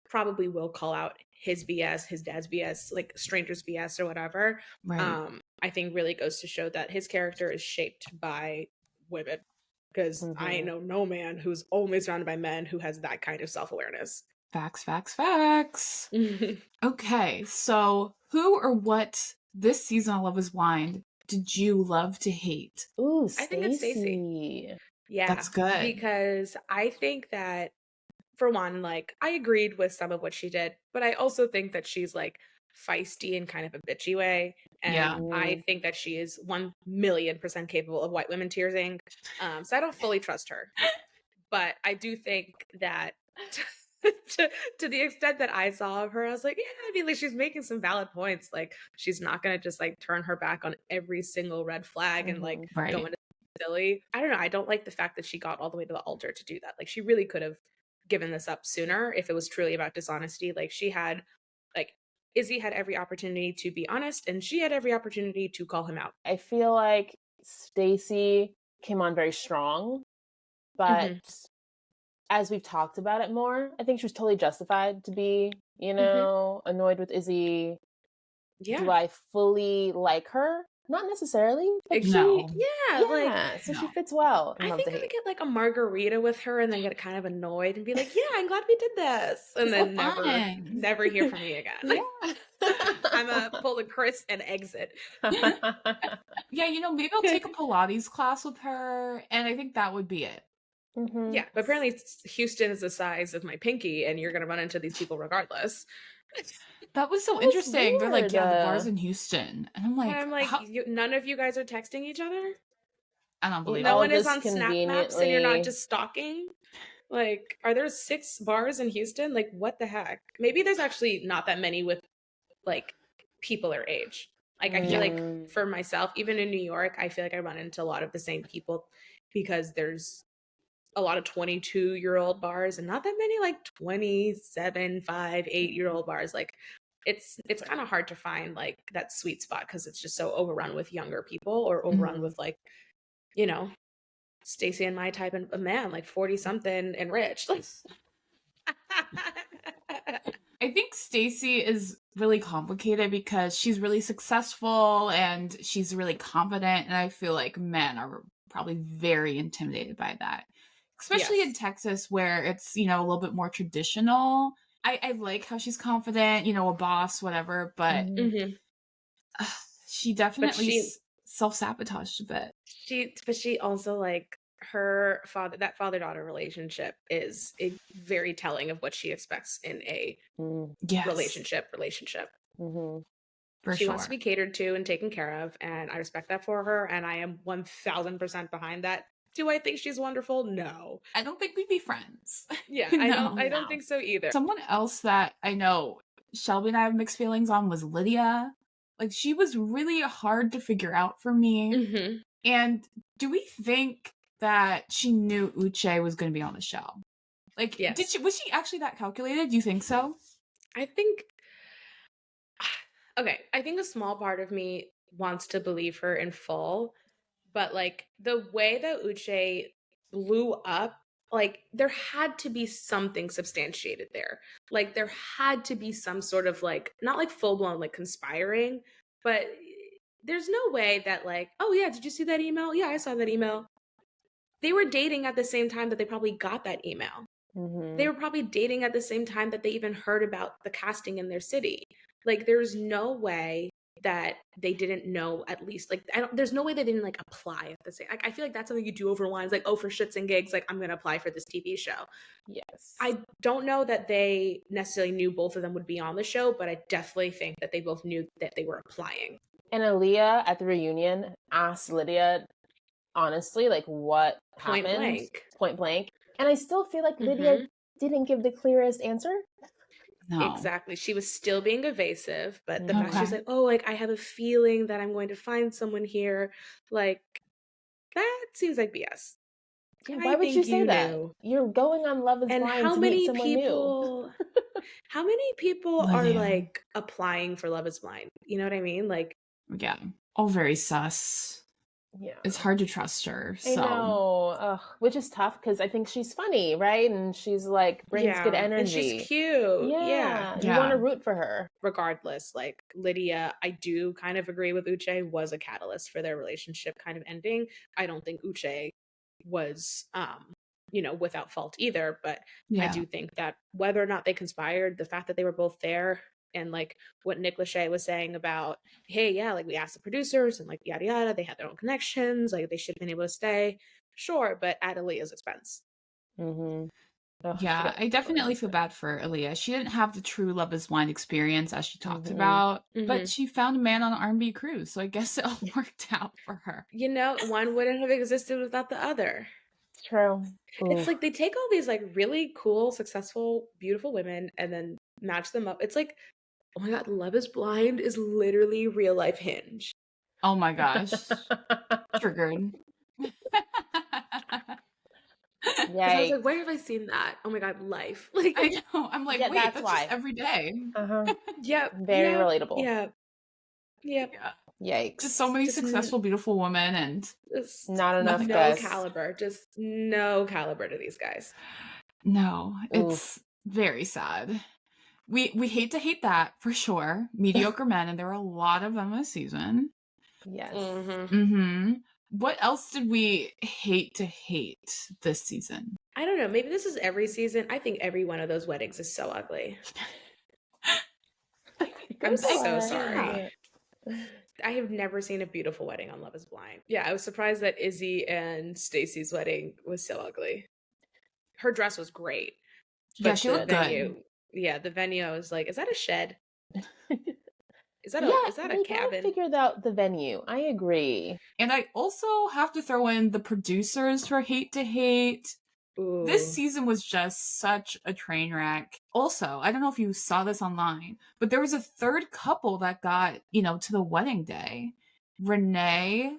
probably will call out his BS, his dad's BS, like strangers BS or whatever. Right. I think really goes to show that his character is shaped by women. Because I know no man who's only surrounded by men who has that kind of self-awareness. Facts. Okay, so who or what this season of Love is Blind did you love to hate? Ooh, I think it's Stacey. Yeah, That's good. because I think that, for one, like, I agreed with some of what she did, but I also think that she's like feisty in kind of a bitchy way. And Yeah. I think that she is 1,000,000% capable of white women tearsing. So I don't fully trust her. But I do think that to the extent that I saw of her, I was like, yeah, I mean, like, she's making some valid points. Like, she's not gonna just like turn her back on every single red flag and like Right. go into silly. I don't know. I don't like the fact that she got all the way to the altar to do that. Like, she really could have given this up sooner if it was truly about dishonesty. Like, she had, like, Izzy had every opportunity to be honest, and she had every opportunity to call him out. I feel like Stacey came on very strong, but as we've talked about it more, I think she was totally justified to be, you know, annoyed with Izzy. Yeah. Do I fully like her? Not necessarily, but No. so she fits well. I think I would get like a margarita with her and then get kind of annoyed and be like, yeah, I'm glad we did this. And then never hear from me again. I'm gonna pull a Chris and exit. Yeah, you know, maybe I'll take a Pilates class with her, and I think that would be it. Yeah, but apparently Houston is the size of my pinky, and you're gonna run into these people regardless. That was so interesting. They're like, yeah, the bar's in Houston. And I'm like, none of you guys are texting each other? I don't believe no one is on Snap Maps and you're not just stalking? Like, are there 6 bars in Houston? Like, what the heck? Maybe there's actually not that many with, like, people our age. Like, I feel like for myself, even in New York, I feel like I run into a lot of the same people because there's a lot of 22-year-old bars and not that many like 27, 5, 8-year-old bars. Like, it's kind of hard to find like that sweet spot because it's just so overrun with younger people or overrun with like, you know, Stacey and my type of man, like 40 something and rich. I think Stacey is really complicated because she's really successful and she's really confident, and I feel like men are probably very intimidated by that. Especially in Texas where it's, you know, a little bit more traditional. I like how she's confident, you know, a boss, whatever, but she definitely self-sabotaged a bit. She also, like, her father-daughter relationship is very telling of what she expects in a relationship. She wants to be catered to and taken care of, and I respect that for her, and I am 1,000% behind that. Do I think she's wonderful? No. I don't think we'd be friends. Yeah, I don't think so either. Someone else that I know Shelby and I have mixed feelings on was Lydia. Like, she was really hard to figure out for me. And do we think that she knew Uche was going to be on the show? Like, was she actually that calculated? Do you think so? I think a small part of me wants to believe her in full, but like the way that Uche blew up, like there had to be something substantiated there. Like there had to be some sort of like, not like full blown like conspiring, but there's no way that like, oh yeah, did you see that email? Yeah, I saw that email. They were dating at the same time that they probably got that email. They were probably dating at the same time that they even heard about the casting in their city. Like, there's no way that they didn't know at least, like, there's no way they didn't, like, apply at the same, like, I feel like that's something you do over lines, like, oh, for shits and gigs, like, I'm going to apply for this TV show. Yes. I don't know that they necessarily knew both of them would be on the show, but I definitely think that they both knew that they were applying. And Aaliyah at the reunion asked Lydia, honestly, like, what happened? Point blank. And I still feel like Lydia didn't give the clearest answer. No. Exactly. She was still being evasive, but the fact she was like, oh, like, I have a feeling that I'm going to find someone here, like, that seems like BS. Yeah, why would you say that? You're going on Love is Blind to meet someone new. How many people are, like, applying for Love is Blind? You know what I mean? Like, yeah, all very sus. Yeah, it's hard to trust her. So. I know, which is tough because I think she's funny, right? And she's like brings good energy. And she's cute. Yeah. You want to root for her. Regardless, like Lydia, I do kind of agree with Uche, was a catalyst for their relationship kind of ending. I don't think Uche was, you know, without fault either, but I do think that whether or not they conspired, the fact that they were both there And like what Nick Lachey was saying about, hey, yeah, like we asked the producers and like yada yada, they had their own connections, like they should have been able to stay. Sure, but at Aaliyah's expense. Mm-hmm. Oh, Yeah, I definitely feel bad for Aaliyah. She didn't have the true Love is Blind experience as she talked about, but she found a man on an R&B cruise, so I guess it all worked out for her. You know, one wouldn't have existed without the other. True. It's like they take all these like really cool, successful, beautiful women and then match them up. It's like, oh my God, Love is Blind is literally real life Hinge. Oh my gosh. Triggered. Yeah, I was like, where have I seen that? Oh my God, life. Like I know. I'm like, yeah, wait, that's why. just every day. Yeah. Very relatable. Yeah. Yeah. Yikes. Just so many successful, beautiful women and not enough guys. Caliber. Just no caliber to these guys. No, it's very sad. We hate to hate that for sure. Mediocre men, and there are a lot of them this season. Yes. What else did we hate to hate this season? I don't know. Maybe this is every season. I think every one of those weddings is so ugly. I'm so sorry. I have never seen a beautiful wedding on Love is Blind. Yeah, I was surprised that Izzy and Stacy's wedding was so ugly. Her dress was great. Yeah, she looked good. Yeah, the venue, I was like, is that a shed? Is that a cabin? They figured out the venue. I agree. And I also have to throw in the producers for hate to hate. Ooh. This season was just such a train wreck. Also, I don't know if you saw this online, but there was a third couple that got, to the wedding day. Renee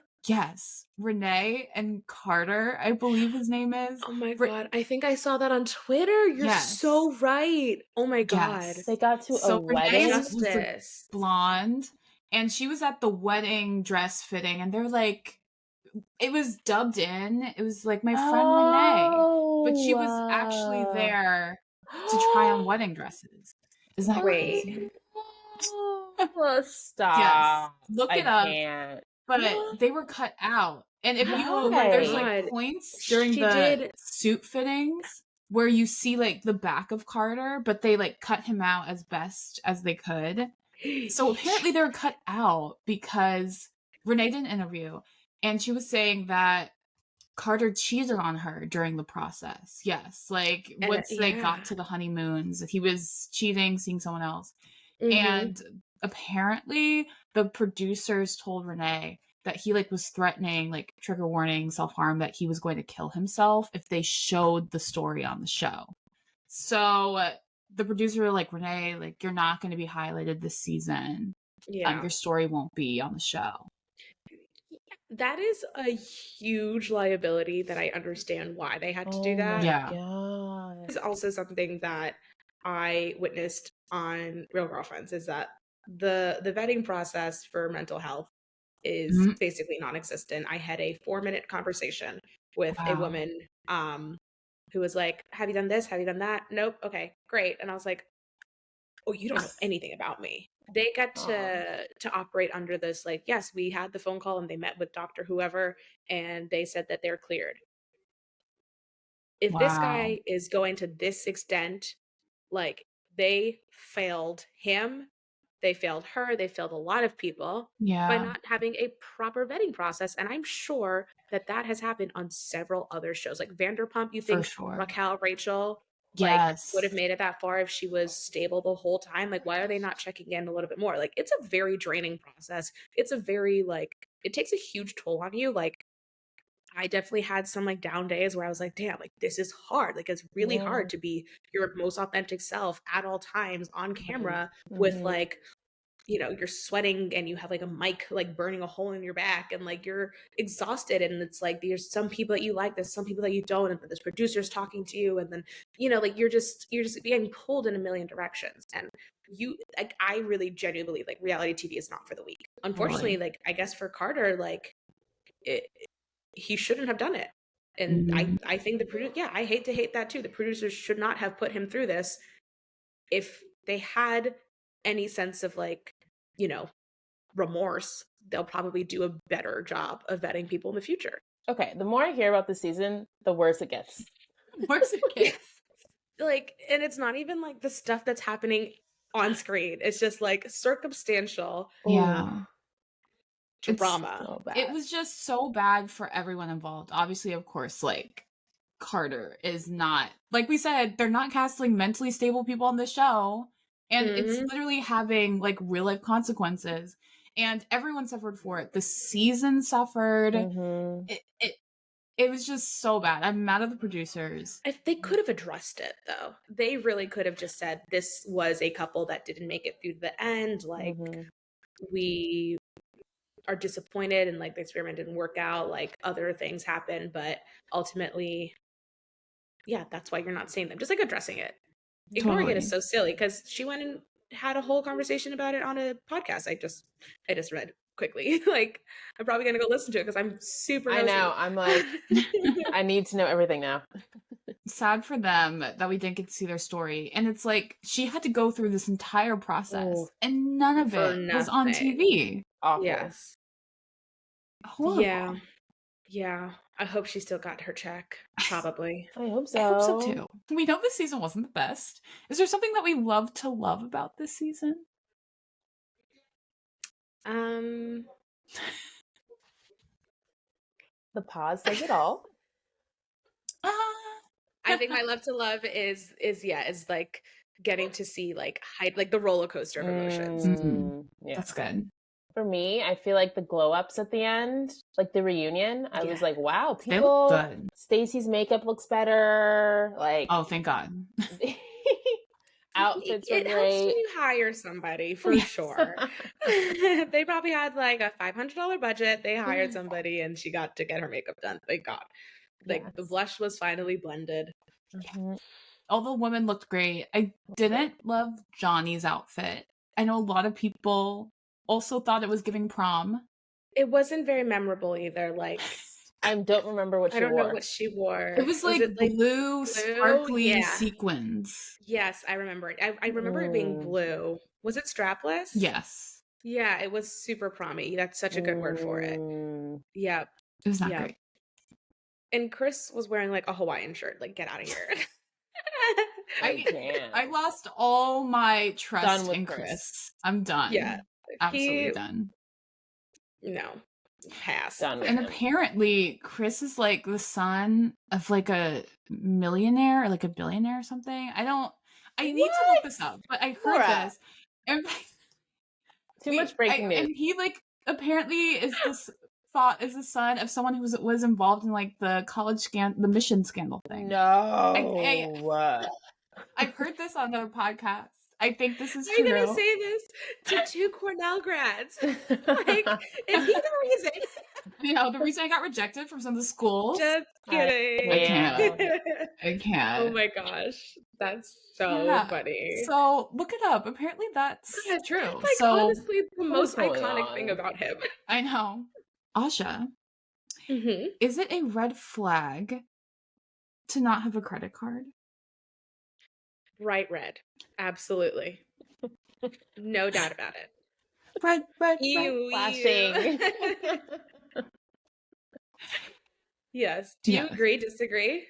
and Carter, I believe his name is. Oh my God. I think I saw that on Twitter. You're so right. Oh my God. Yes. They got to a wedding. Renee was the blonde, and she was at the wedding dress fitting, and they're like, it was dubbed in. It was like my friend Renee, but she was actually there to try on wedding dresses. Isn't that crazy? Stop. Yes. Look it up. Can't. But they were cut out. And if you there's like points during the suit fittings where you see like the back of Carter, but they like cut him out as best as they could. So apparently they were cut out because Renee did an interview and she was saying that Carter cheated on her during the process. Yes. Like once they got to the honeymoons, he was cheating, seeing someone else. And apparently the producers told Renee that he like was threatening, like trigger warning, self-harm, that he was going to kill himself if they showed the story on the show. So the producer were like, Renee, like you're not going to be highlighted this season. Your story won't be on the show. That is a huge liability that I understand why they had to do that. Yeah. It's also something that I witnessed on Real Girlfriends is that the vetting process for mental health is basically non-existent. I had a 4-minute conversation with a woman who was like, have you done this? Have you done that? Nope. Okay, great. And I was like, oh, you don't know anything about me. They got to operate under this, like, yes, we had the phone call and they met with Dr. whoever, and they said that they're cleared. If this guy is going to this extent, like, they failed him, they failed her, they failed a lot of people by not having a proper vetting process. And I'm sure that has happened on several other shows. Like Vanderpump, you think Raquel, Rachel, would have made it that far if she was stable the whole time? Like, why are they not checking in a little bit more? Like, it's a very draining process. It's a very, like, it takes a huge toll on you. Like, I definitely had some like down days where I was like, damn, like this is hard. Like it's really hard to be your most authentic self at all times on camera with like, you're sweating and you have like a mic like burning a hole in your back and like you're exhausted and it's like there's some people that you like, there's some people that you don't, and then there's producers talking to you and then like you're just being pulled in a million directions. And I really genuinely believe like reality TV is not for the weak. Unfortunately, like I guess for Carter, like he shouldn't have done it. And I think I hate to hate that too. The producers should not have put him through this. If they had any sense of like, remorse, they'll probably do a better job of vetting people in the future. Okay, the more I hear about this season, the worse it gets. Worse it gets. Like, and it's not even like the stuff that's happening on screen. It's just like circumstantial Yeah. drama. It was just so bad for everyone involved. Obviously, of course, like Carter is not, like we said, they're not casting mentally stable people on the show. And it's literally having like real life consequences. And everyone suffered for it. The season suffered. It was just so bad. I'm mad at the producers. If they could have addressed it, though. They really could have just said this was a couple that didn't make it through the end. Like, we are disappointed and like the experiment didn't work out. Like, other things happened, but ultimately, yeah, that's why you're not seeing them. Just like addressing it. Ignoring it is so silly because she went and had a whole conversation about it on a podcast. I just read quickly. Like, I'm probably gonna go listen to it because I'm super nosy. I know. I'm like, I need to know everything now. Sad for them that we didn't get to see their story. And it's like she had to go through this entire process and none of it was on TV. Awful. Yes. Horrible. Yeah. I hope she still got her check. Probably. I hope so. I hope so too. We know this season wasn't the best. Is there something that we love to love about this season? The pause says it all. I think my love to love is like getting to see like the roller coaster of emotions. Yeah. That's good. For me, I feel like the glow ups at the end, like the reunion, I was like, wow, people, Stacey's makeup looks better. Like, oh, thank God. Outfits were great. It helps when you hire somebody for sure. They probably had like a $500 budget. They hired somebody and she got to get her makeup done. Thank God. Like the blush was finally blended. All the women looked great. I didn't love Johnny's outfit. I know a lot of people also thought it was giving prom. It wasn't very memorable either. Like, I don't remember what she wore. I don't know what she wore. It was like blue, sparkly sequins. Yes, I remember it. I remember it being blue. Was it strapless? Yes. Yeah, it was super prom-y. That's such a good word for it. Yeah. It was not great. And Chris was wearing like a Hawaiian shirt. Like, get out of here. I lost all my trust in Chris. I'm done. Yeah. Absolutely done. No. Pass. And apparently Chris is like the son of like a millionaire or like a billionaire or something. I need to look this up, but I heard this. And too much breaking news. And he like apparently is the son of someone who was involved in like the the mission scandal thing. No. I've heard this on another podcast. I think this is true. Are you going to say this to 2 Cornell grads? Like, is he the reason? You know, the reason I got rejected from some of the schools? Just kidding. I can't. Oh my gosh. That's so funny. So, look it up. Apparently that's true. Like, honestly, the most iconic thing about him. I know. Asha, is it a red flag to not have a credit card? Bright red. Absolutely. No doubt about it. Red, flashing. Yes. Do you agree, disagree?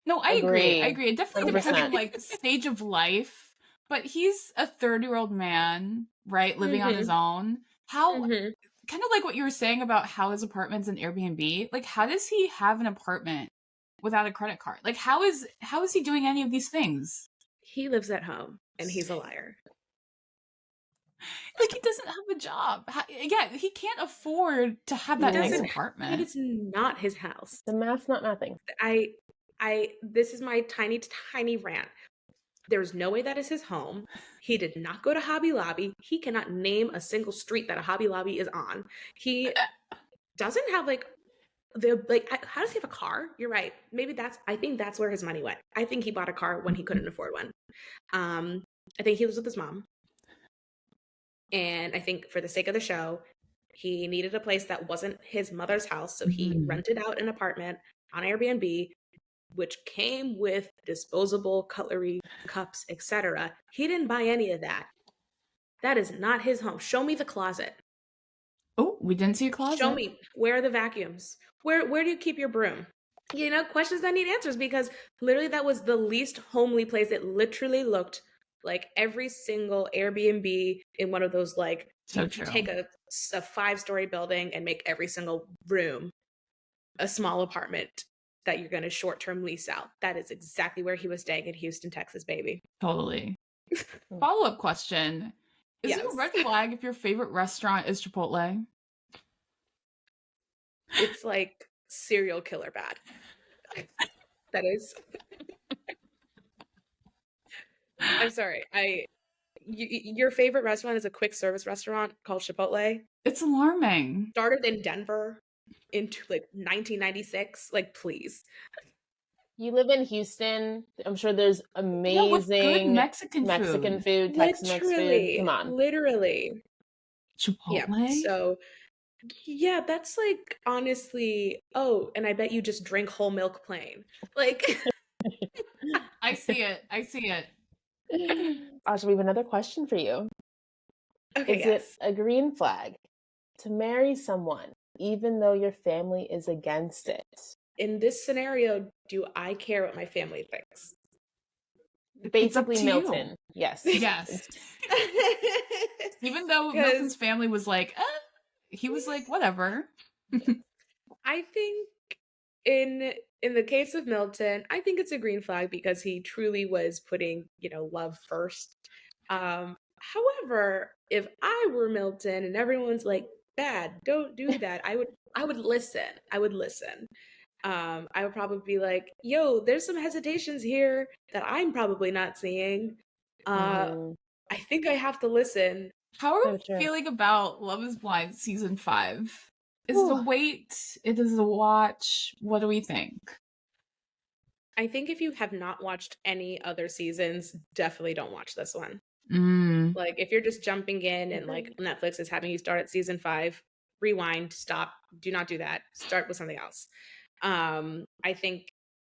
No, I agree. It definitely depends on like stage of life. But he's a 30-year-old man, right? Living on his own. How kind of like what you were saying about how his apartment's an Airbnb. Like, how does he have an apartment without a credit card? Like, how is he doing any of these things? He lives at home and he's a liar. Like, he doesn't have a job. He can't afford to have that nice apartment. It's not his house. The math's not nothing. This is my tiny, tiny rant. There's no way that is his home. He did not go to Hobby Lobby. He cannot name a single street that a Hobby Lobby is on. He doesn't have how does he have a car? You're right. I think that's where his money went. I think he bought a car when he couldn't afford one. I think he lives with his mom. And I think for the sake of the show, he needed a place that wasn't his mother's house. So he rented out an apartment on Airbnb, which came with disposable cutlery, cups, etc. He didn't buy any of that. That is not his home. Show me the closet. Oh, we didn't see a closet. Show me. Where are the vacuums? Where do you keep your broom? You know, questions that need answers, because literally that was the least homely place. It literally looked Like every single Airbnb in one of those, like, So you true. take a 5-story building and make every single room a small apartment that you're going to short-term lease out. That is exactly where he was staying in Houston, Texas, baby. Totally. Follow-up question. Is it a Yes. red flag if your favorite restaurant is Chipotle? It's like serial killer bad. That is. I'm sorry. Your favorite restaurant is a quick service restaurant called Chipotle. It's alarming. Started in Denver into like 1996. Like, please. You live in Houston. I'm sure there's amazing with good Mexican food, Tex-Mex food. Come on. Literally. Chipotle? Yeah. So, yeah, that's like, honestly, oh, and I bet you just drink whole milk plain. Like, I see it. Asha, we have another question for you. okay, Is yes. it a green flag to marry someone even though your family is against it? In this scenario, do I care what my family thinks? Basically, Milton. You. Yes. Yes. Even though Milton's family was like, he was like, whatever. I think in the case of Milton, I think it's a green flag because he truly was putting, love first. However, if I were Milton and everyone's like, bad, don't do that, I would listen. I would listen. I would probably be like, yo, there's some hesitations here that I'm probably not seeing. I think I have to listen. How are you feeling about Love is Blind season 5? Is it a wait? It is a watch? What do we think? I think if you have not watched any other seasons, definitely don't watch this one. Like, if you're just jumping in and like Netflix is having you start at season 5, rewind, stop, do not do that. Start with something else. I think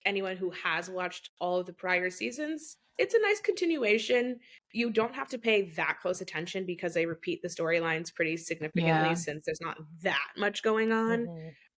anyone who has watched all of the prior seasons, it's a nice continuation. You don't have to pay that close attention because they repeat the storylines pretty significantly since there's not that much going on.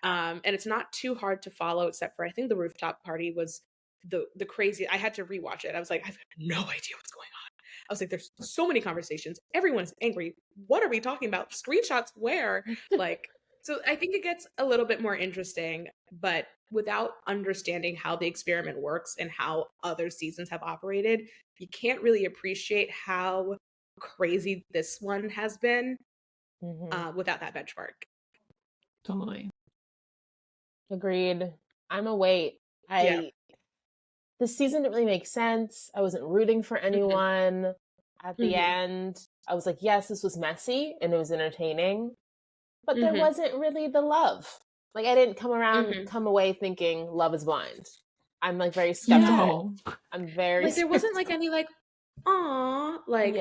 And it's not too hard to follow, except for I think the rooftop party was the crazy. I had to rewatch it. I was like, I've no idea what's going on. I was like, there's so many conversations. Everyone's angry. What are we talking about? Screenshots where? Like, so I think it gets a little bit more interesting, but without understanding how the experiment works and how other seasons have operated, you can't really appreciate how crazy this one has been without that benchmark. Totally. Agreed. I'm a wait. This season didn't really make sense. I wasn't rooting for anyone. At the end, I was like, yes, this was messy and it was entertaining, but there wasn't really the love. Like, I didn't come away thinking Love is Blind. I'm like very skeptical. No. I'm very like, there wasn't like any like, aw, like,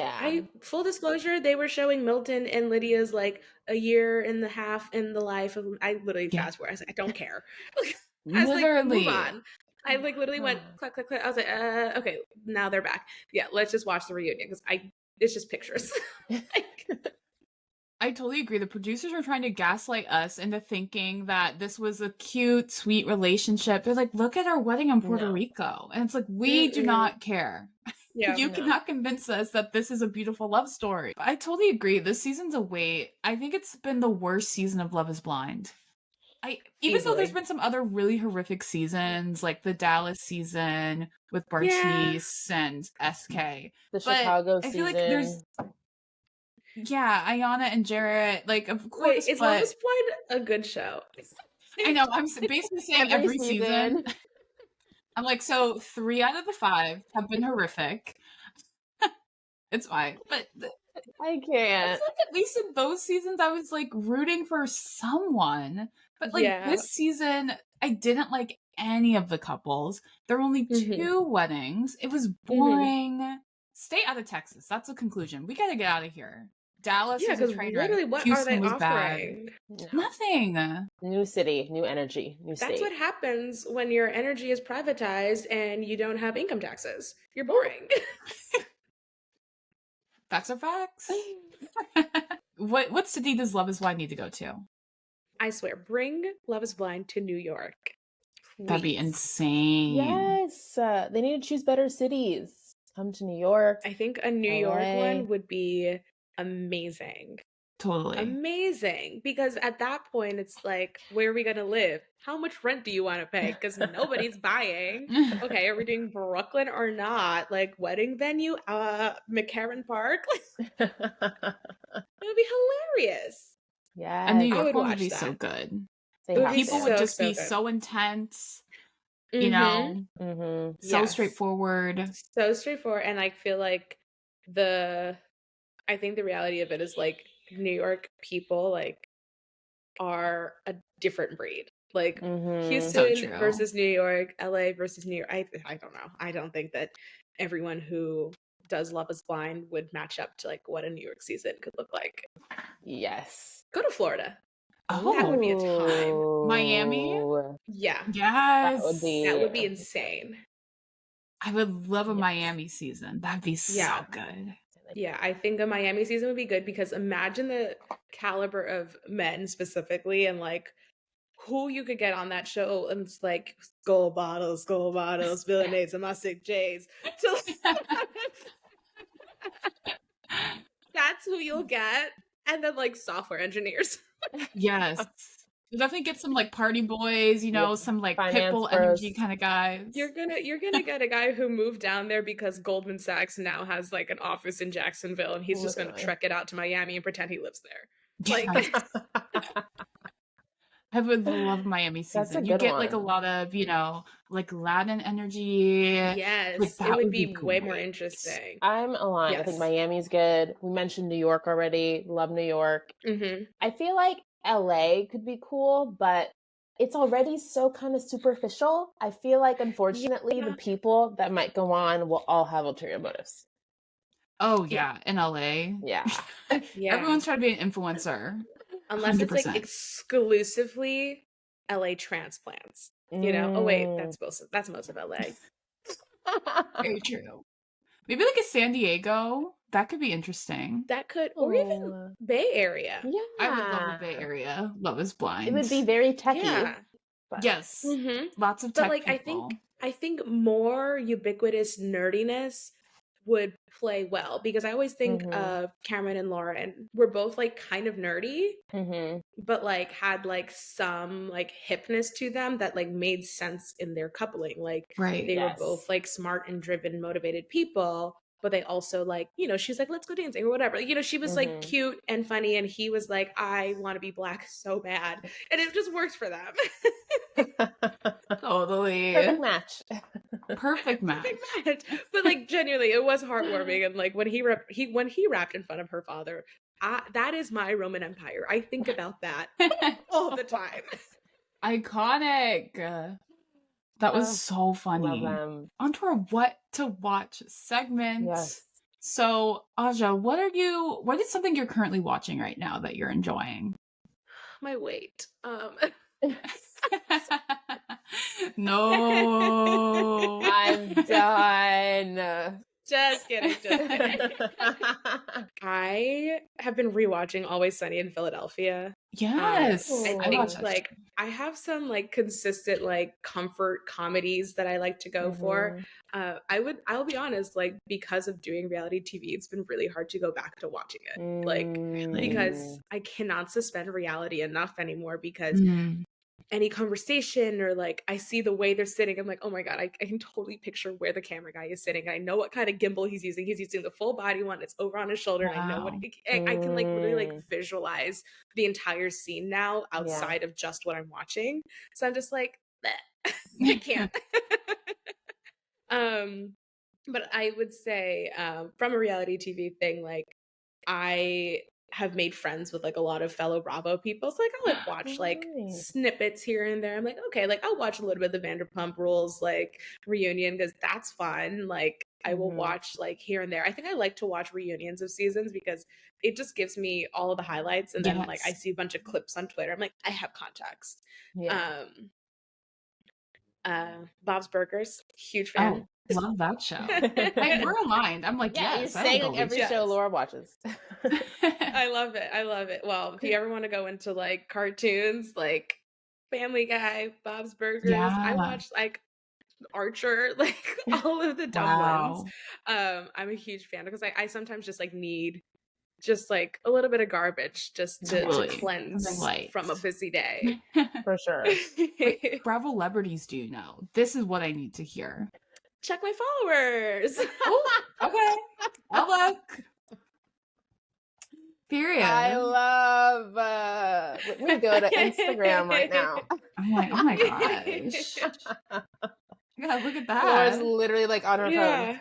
full disclosure, they were showing Milton and Lydia's like a year and a half in the life of, I literally fast forward. I was like, I don't care. I was like, move on. I like literally went click, click, click. I was like, okay, now they're back. Yeah, let's just watch the reunion because it's just pictures. I totally agree. The producers are trying to gaslight us into thinking that this was a cute, sweet relationship. They're like, look at our wedding in Puerto Rico. And it's like, we do not care. Yeah, you cannot convince us that this is a beautiful love story. I totally agree. This season's a wait. I think it's been the worst season of Love is Blind. Even though there's been some other really horrific seasons, like the Dallas season with Bartice and SK. The Chicago season. I feel like there's... Yeah, Ayanna and Jarrett, like, of course. Wait, is Love is Blind a good show? I know, I'm basically saying every season. I'm like, so 3 out of the 5 have been horrific. It's fine. But I can't. It's like, at least in those seasons, I was like rooting for someone. But like this season, I didn't like any of the couples. There were only 2 weddings. It was boring. Stay out of Texas. That's the conclusion. We gotta get out of here. Dallas is a train wreck. What Houston are they was offering? Bad. Nothing. New city, new energy, new state. That's what happens when your energy is privatized and you don't have income taxes. You're boring. Facts are facts. What city does Love is Blind need to go to? I swear, bring Love is Blind to New York. Please. That'd be insane. Yes. They need to choose better cities. Come to New York. I think a New York one would be amazing. Totally. Amazing. Because at that point, it's like, where are we going to live? How much rent do you want to pay? Because nobody's buying. Okay, are we doing Brooklyn or not? Like, wedding venue? McCarran Park? It would be hilarious. Yeah. A New York one would be so good. People would just be so intense. You know, so straightforward. So straightforward. And I feel like I think the reality of it is like New York people like are a different breed. Like Houston versus New York, LA versus New York. I don't know. I don't think that everyone who does Love is Blind would match up to like what a New York season could look like. Yes. Go to Florida. Oh, that would be a time. Miami? Yeah. Yes. That would be insane. I would love a Miami season. That'd be so good. Yeah, I think a Miami season would be good because imagine the caliber of men specifically and like who you could get on that show. And it's like skull bottles, billionaires, and my sick J's. So that's who you'll get. And then like software engineers. Yes. You'll definitely get some like party boys, you know, some like Pitbull energy kind of guys. You're gonna get a guy who moved down there because Goldman Sachs now has like an office in Jacksonville, and he's just gonna trek it out to Miami and pretend he lives there. Like, I would love Miami season. You get like a lot of, you know, like Latin energy. Yes, it would be way more interesting. I'm aligned. I think Miami's good. We mentioned New York already. Love New York. I feel like LA could be cool, but it's already so kind of superficial. I feel like, unfortunately, the people that might go on will all have ulterior motives. Oh, yeah. In LA. Yeah. Everyone's trying to be an influencer. Unless 100%. It's like exclusively LA transplants. You know? Oh, wait. That's most of LA. Very true. Maybe like a San Diego. That could be interesting. That could, or even Bay Area. Yeah. I would love a Bay Area. Love is Blind. It would be very techy. Yeah. Yes. Lots of tech like people. I think more ubiquitous nerdiness would play well because I always think of Cameron and Laura, and we're both like kind of nerdy, but like had like some like hipness to them that like made sense in their coupling. Like they were both like smart and driven, motivated people, but they also like, you know, she's like, let's go dancing or whatever. You know, she was like cute and funny, and he was like, I want to be Black so bad, and it just works for them. Totally. Perfect match. But like genuinely, it was heartwarming, and like when he rapped in front of her father, that is my Roman Empire. I think about that all the time. Iconic. That was so funny. On to our what to watch segment. Yes. So, Adja, what is something you're currently watching right now that you're enjoying? My weight. No. I'm done. Just kidding. I have been rewatching Always Sunny in Philadelphia. Yes. I think like I have some like consistent like comfort comedies that I like to go for. I'll be honest, like because of doing reality TV, it's been really hard to go back to watching it. Like because I cannot suspend reality enough anymore because any conversation or like I see the way they're sitting, I'm like, oh my God, I can totally picture where the camera guy is sitting. I know what kind of gimbal he's using. He's using the full body one. It's over on his shoulder. Wow. And I know what I can like literally like visualize the entire scene now outside of just what I'm watching. So I'm just like, I can't. But I would say from a reality TV thing, like I have made friends with like a lot of fellow Bravo people. So like I'll like watch like snippets here and there. I'm like, okay, like I'll watch a little bit of the Vanderpump Rules like reunion because that's fun. Like I will watch like here and there. I think I like to watch reunions of seasons because it just gives me all of the highlights. And then like I see a bunch of clips on Twitter. I'm like, I have context. Bob's Burgers, huge fan. Oh, love that show. We're aligned. I'm like, you're saying like every show Laura watches. I love it. Well, if you ever want to go into like cartoons, like Family Guy, Bob's Burgers, I watch like Archer, like all of the dumb Wow. ones. I'm a huge fan because I sometimes just like need just like a little bit of garbage just to Totally. cleanse Something light. from a busy day. For sure. Wait, Bravo celebrities do you know? This is what I need to hear. Check my followers. Okay. I'll look. Period. I love let me go to Instagram right now. I'm like, oh my gosh. Yeah, look at Laura's that. literally like on her phone.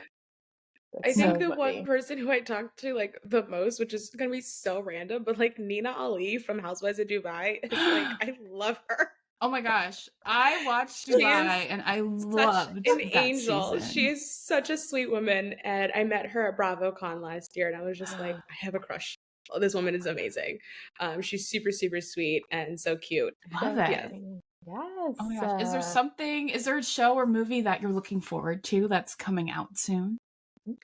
I think the funny. one person who I talked to like the most, which is gonna be so random, but like Nina Ali from Housewives of Dubai is like, I love her. Oh my gosh. I watched Dubai and I loved an that angel. season. She is such a sweet woman. And I met her at BravoCon last year and I was just like, I have a crush. Oh, this woman is amazing. She's super, super sweet and so cute. Love it. Yes. Oh my gosh. Is there a show or movie that you're looking forward to that's coming out soon?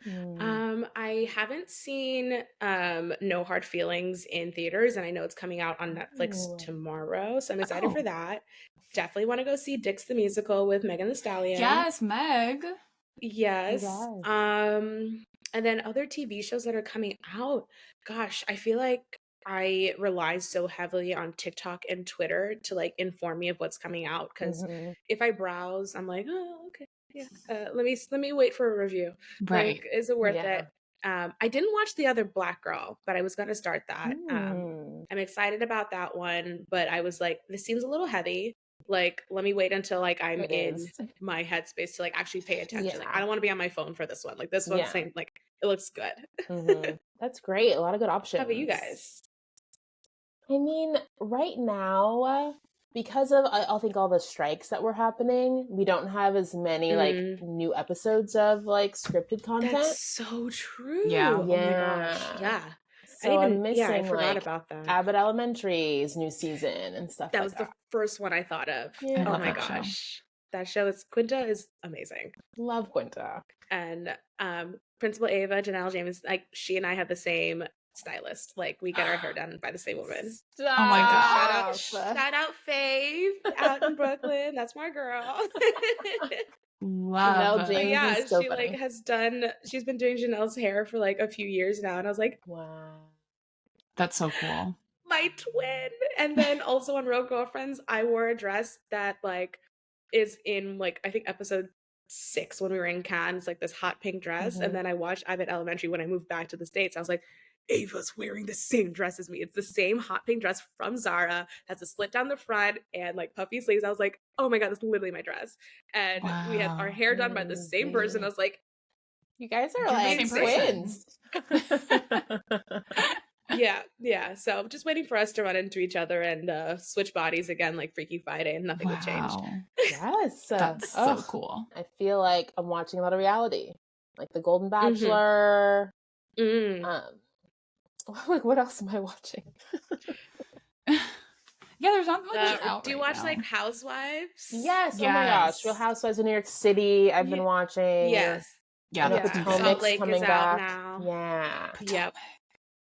I haven't seen No Hard Feelings in theaters, and I know it's coming out on Netflix tomorrow, so I'm excited for that. Definitely want to go see Dix the Musical with Megan Thee Stallion. Yes, Meg. Yes. And then other TV shows that are coming out. Gosh, I feel like I rely so heavily on TikTok and Twitter to like inform me of what's coming out because if I browse, I'm like, oh, okay. Yeah, let me wait for a review. Right. Like, is it worth it? I didn't watch the other Black Girl, but I was going to start that. I'm excited about that one, but I was like, this seems a little heavy. Like, let me wait until like I'm in my headspace to like actually pay attention. Like, I don't want to be on my phone for this one. Like, this one's saying like it looks good. That's great. A lot of good options. How about you guys? I mean, right now, because of I think all the strikes that were happening, we don't have as many like new episodes of like scripted content. That's so true. Yeah. Oh my gosh. Yeah. So I'm missing I forgot like about that. Abbott Elementary's new season and stuff. That was the first one I thought of. Yeah. Oh my gosh. That show is Quinta is amazing. Love Quinta. And Principal Ava, Janelle James, like she and I have the same stylist. Like we get our hair done by the same woman. Stop. Oh my gosh. Shout out Fave out in Brooklyn. That's my girl. Love James. Yeah, so she funny. like she's been doing Janelle's hair for like a few years now. And I was like, wow. That's so cool. My twin. And then also on Real Girlfriends, I wore a dress that like is in like I think episode 6 when we were in Cannes. It's like this hot pink dress. And then I watched Abbott Elementary when I moved back to the States. I was like, Ava's wearing the same dress as me. It's the same hot pink dress from Zara, has a slit down the front and like puffy sleeves. I was like, oh my God, that's literally my dress. And we had our hair done by the same person. I was like, you guys are like twins. Yeah. So I'm just waiting for us to run into each other and switch bodies again like Freaky Friday and nothing will change. Yes. That's so cool. I feel like I'm watching a lot of reality. Like The Golden Bachelor. Like what else am I watching? Yeah, there's not much out. Do you watch like Housewives? Yes. Oh my gosh, Real Housewives of New York City. I've been watching. Yes. Yeah. Salt Lake coming is back. out now. Yeah. Yep.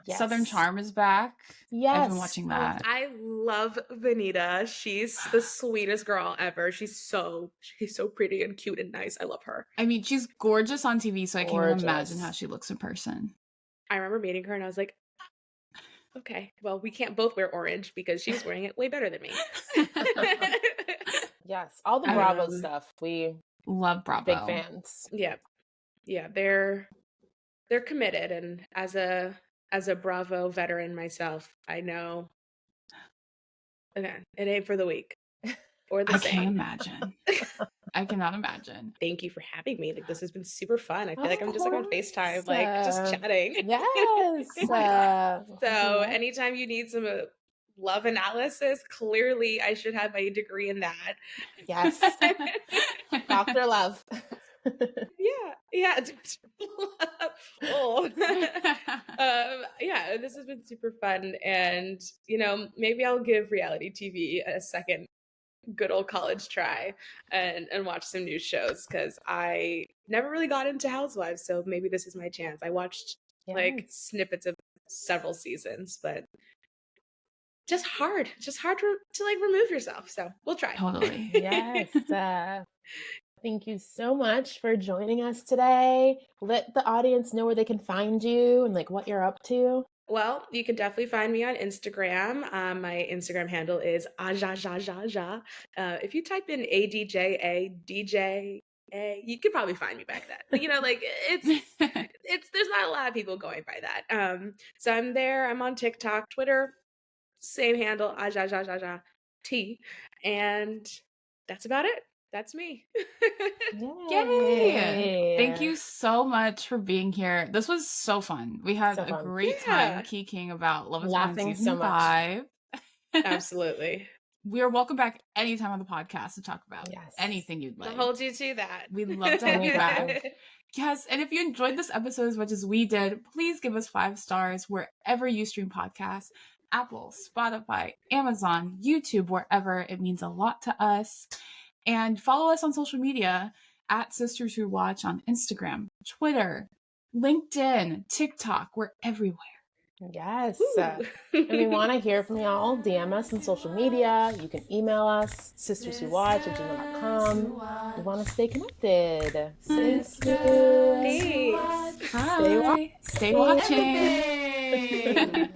Yes. Southern Charm is back. Yes. I've been watching that. I love Vanita. She's the sweetest girl ever. She's so pretty and cute and nice. I love her. I mean, she's gorgeous on TV, so I can't even imagine how she looks in person. I remember meeting her and I was like, okay, well, we can't both wear orange because she's wearing it way better than me. Yes, all the Bravo stuff. We love Bravo. Big fans. Yeah, they're committed, and as a Bravo veteran myself, I know. Okay, it ain't for the weak or the I same. can't imagine. I cannot imagine. Thank you for having me. Like this has been super fun. I feel like I'm just like on FaceTime, like just chatting. Yes. So anytime you need some love analysis, clearly I should have my degree in that. Yes. Dr. Love. Yeah. Oh. Yeah, this has been super fun. And, maybe I'll give reality TV a second good old college try and watch some new shows because I never really got into Housewives. So maybe this is my chance. I watched like snippets of several seasons, but just hard to like remove yourself. So we'll try. Totally. Yes. Thank you so much for joining us today. Let the audience know where they can find you and like what you're up to. Well, you can definitely find me on Instagram. My Instagram handle is Adja. If you type in ADJA, you could probably find me back then. You know, like it's there's not a lot of people going by that. So I'm there. I'm on TikTok, Twitter, same handle, Adja T, and that's about it. That's me. Yay! Thank you so much for being here. This was so fun. We had a great time geeking about Love Is Blind Season 5. Absolutely. We are welcome back anytime on the podcast to talk about anything you'd like. I'll hold you to that. We'd love to have you back. Yes, and if you enjoyed this episode as much as we did, please give us 5 stars wherever you stream podcasts. Apple, Spotify, Amazon, YouTube, wherever. It means a lot to us. And follow us on social media at Sisters Who Watch on Instagram, Twitter, LinkedIn, TikTok. We're everywhere. Yes. And we want to hear from y'all. DM us on social media. You can email us, sisterswhowatch@gmail.com. We want to stay connected. Thank you. Thanks. Bye. Stay watching.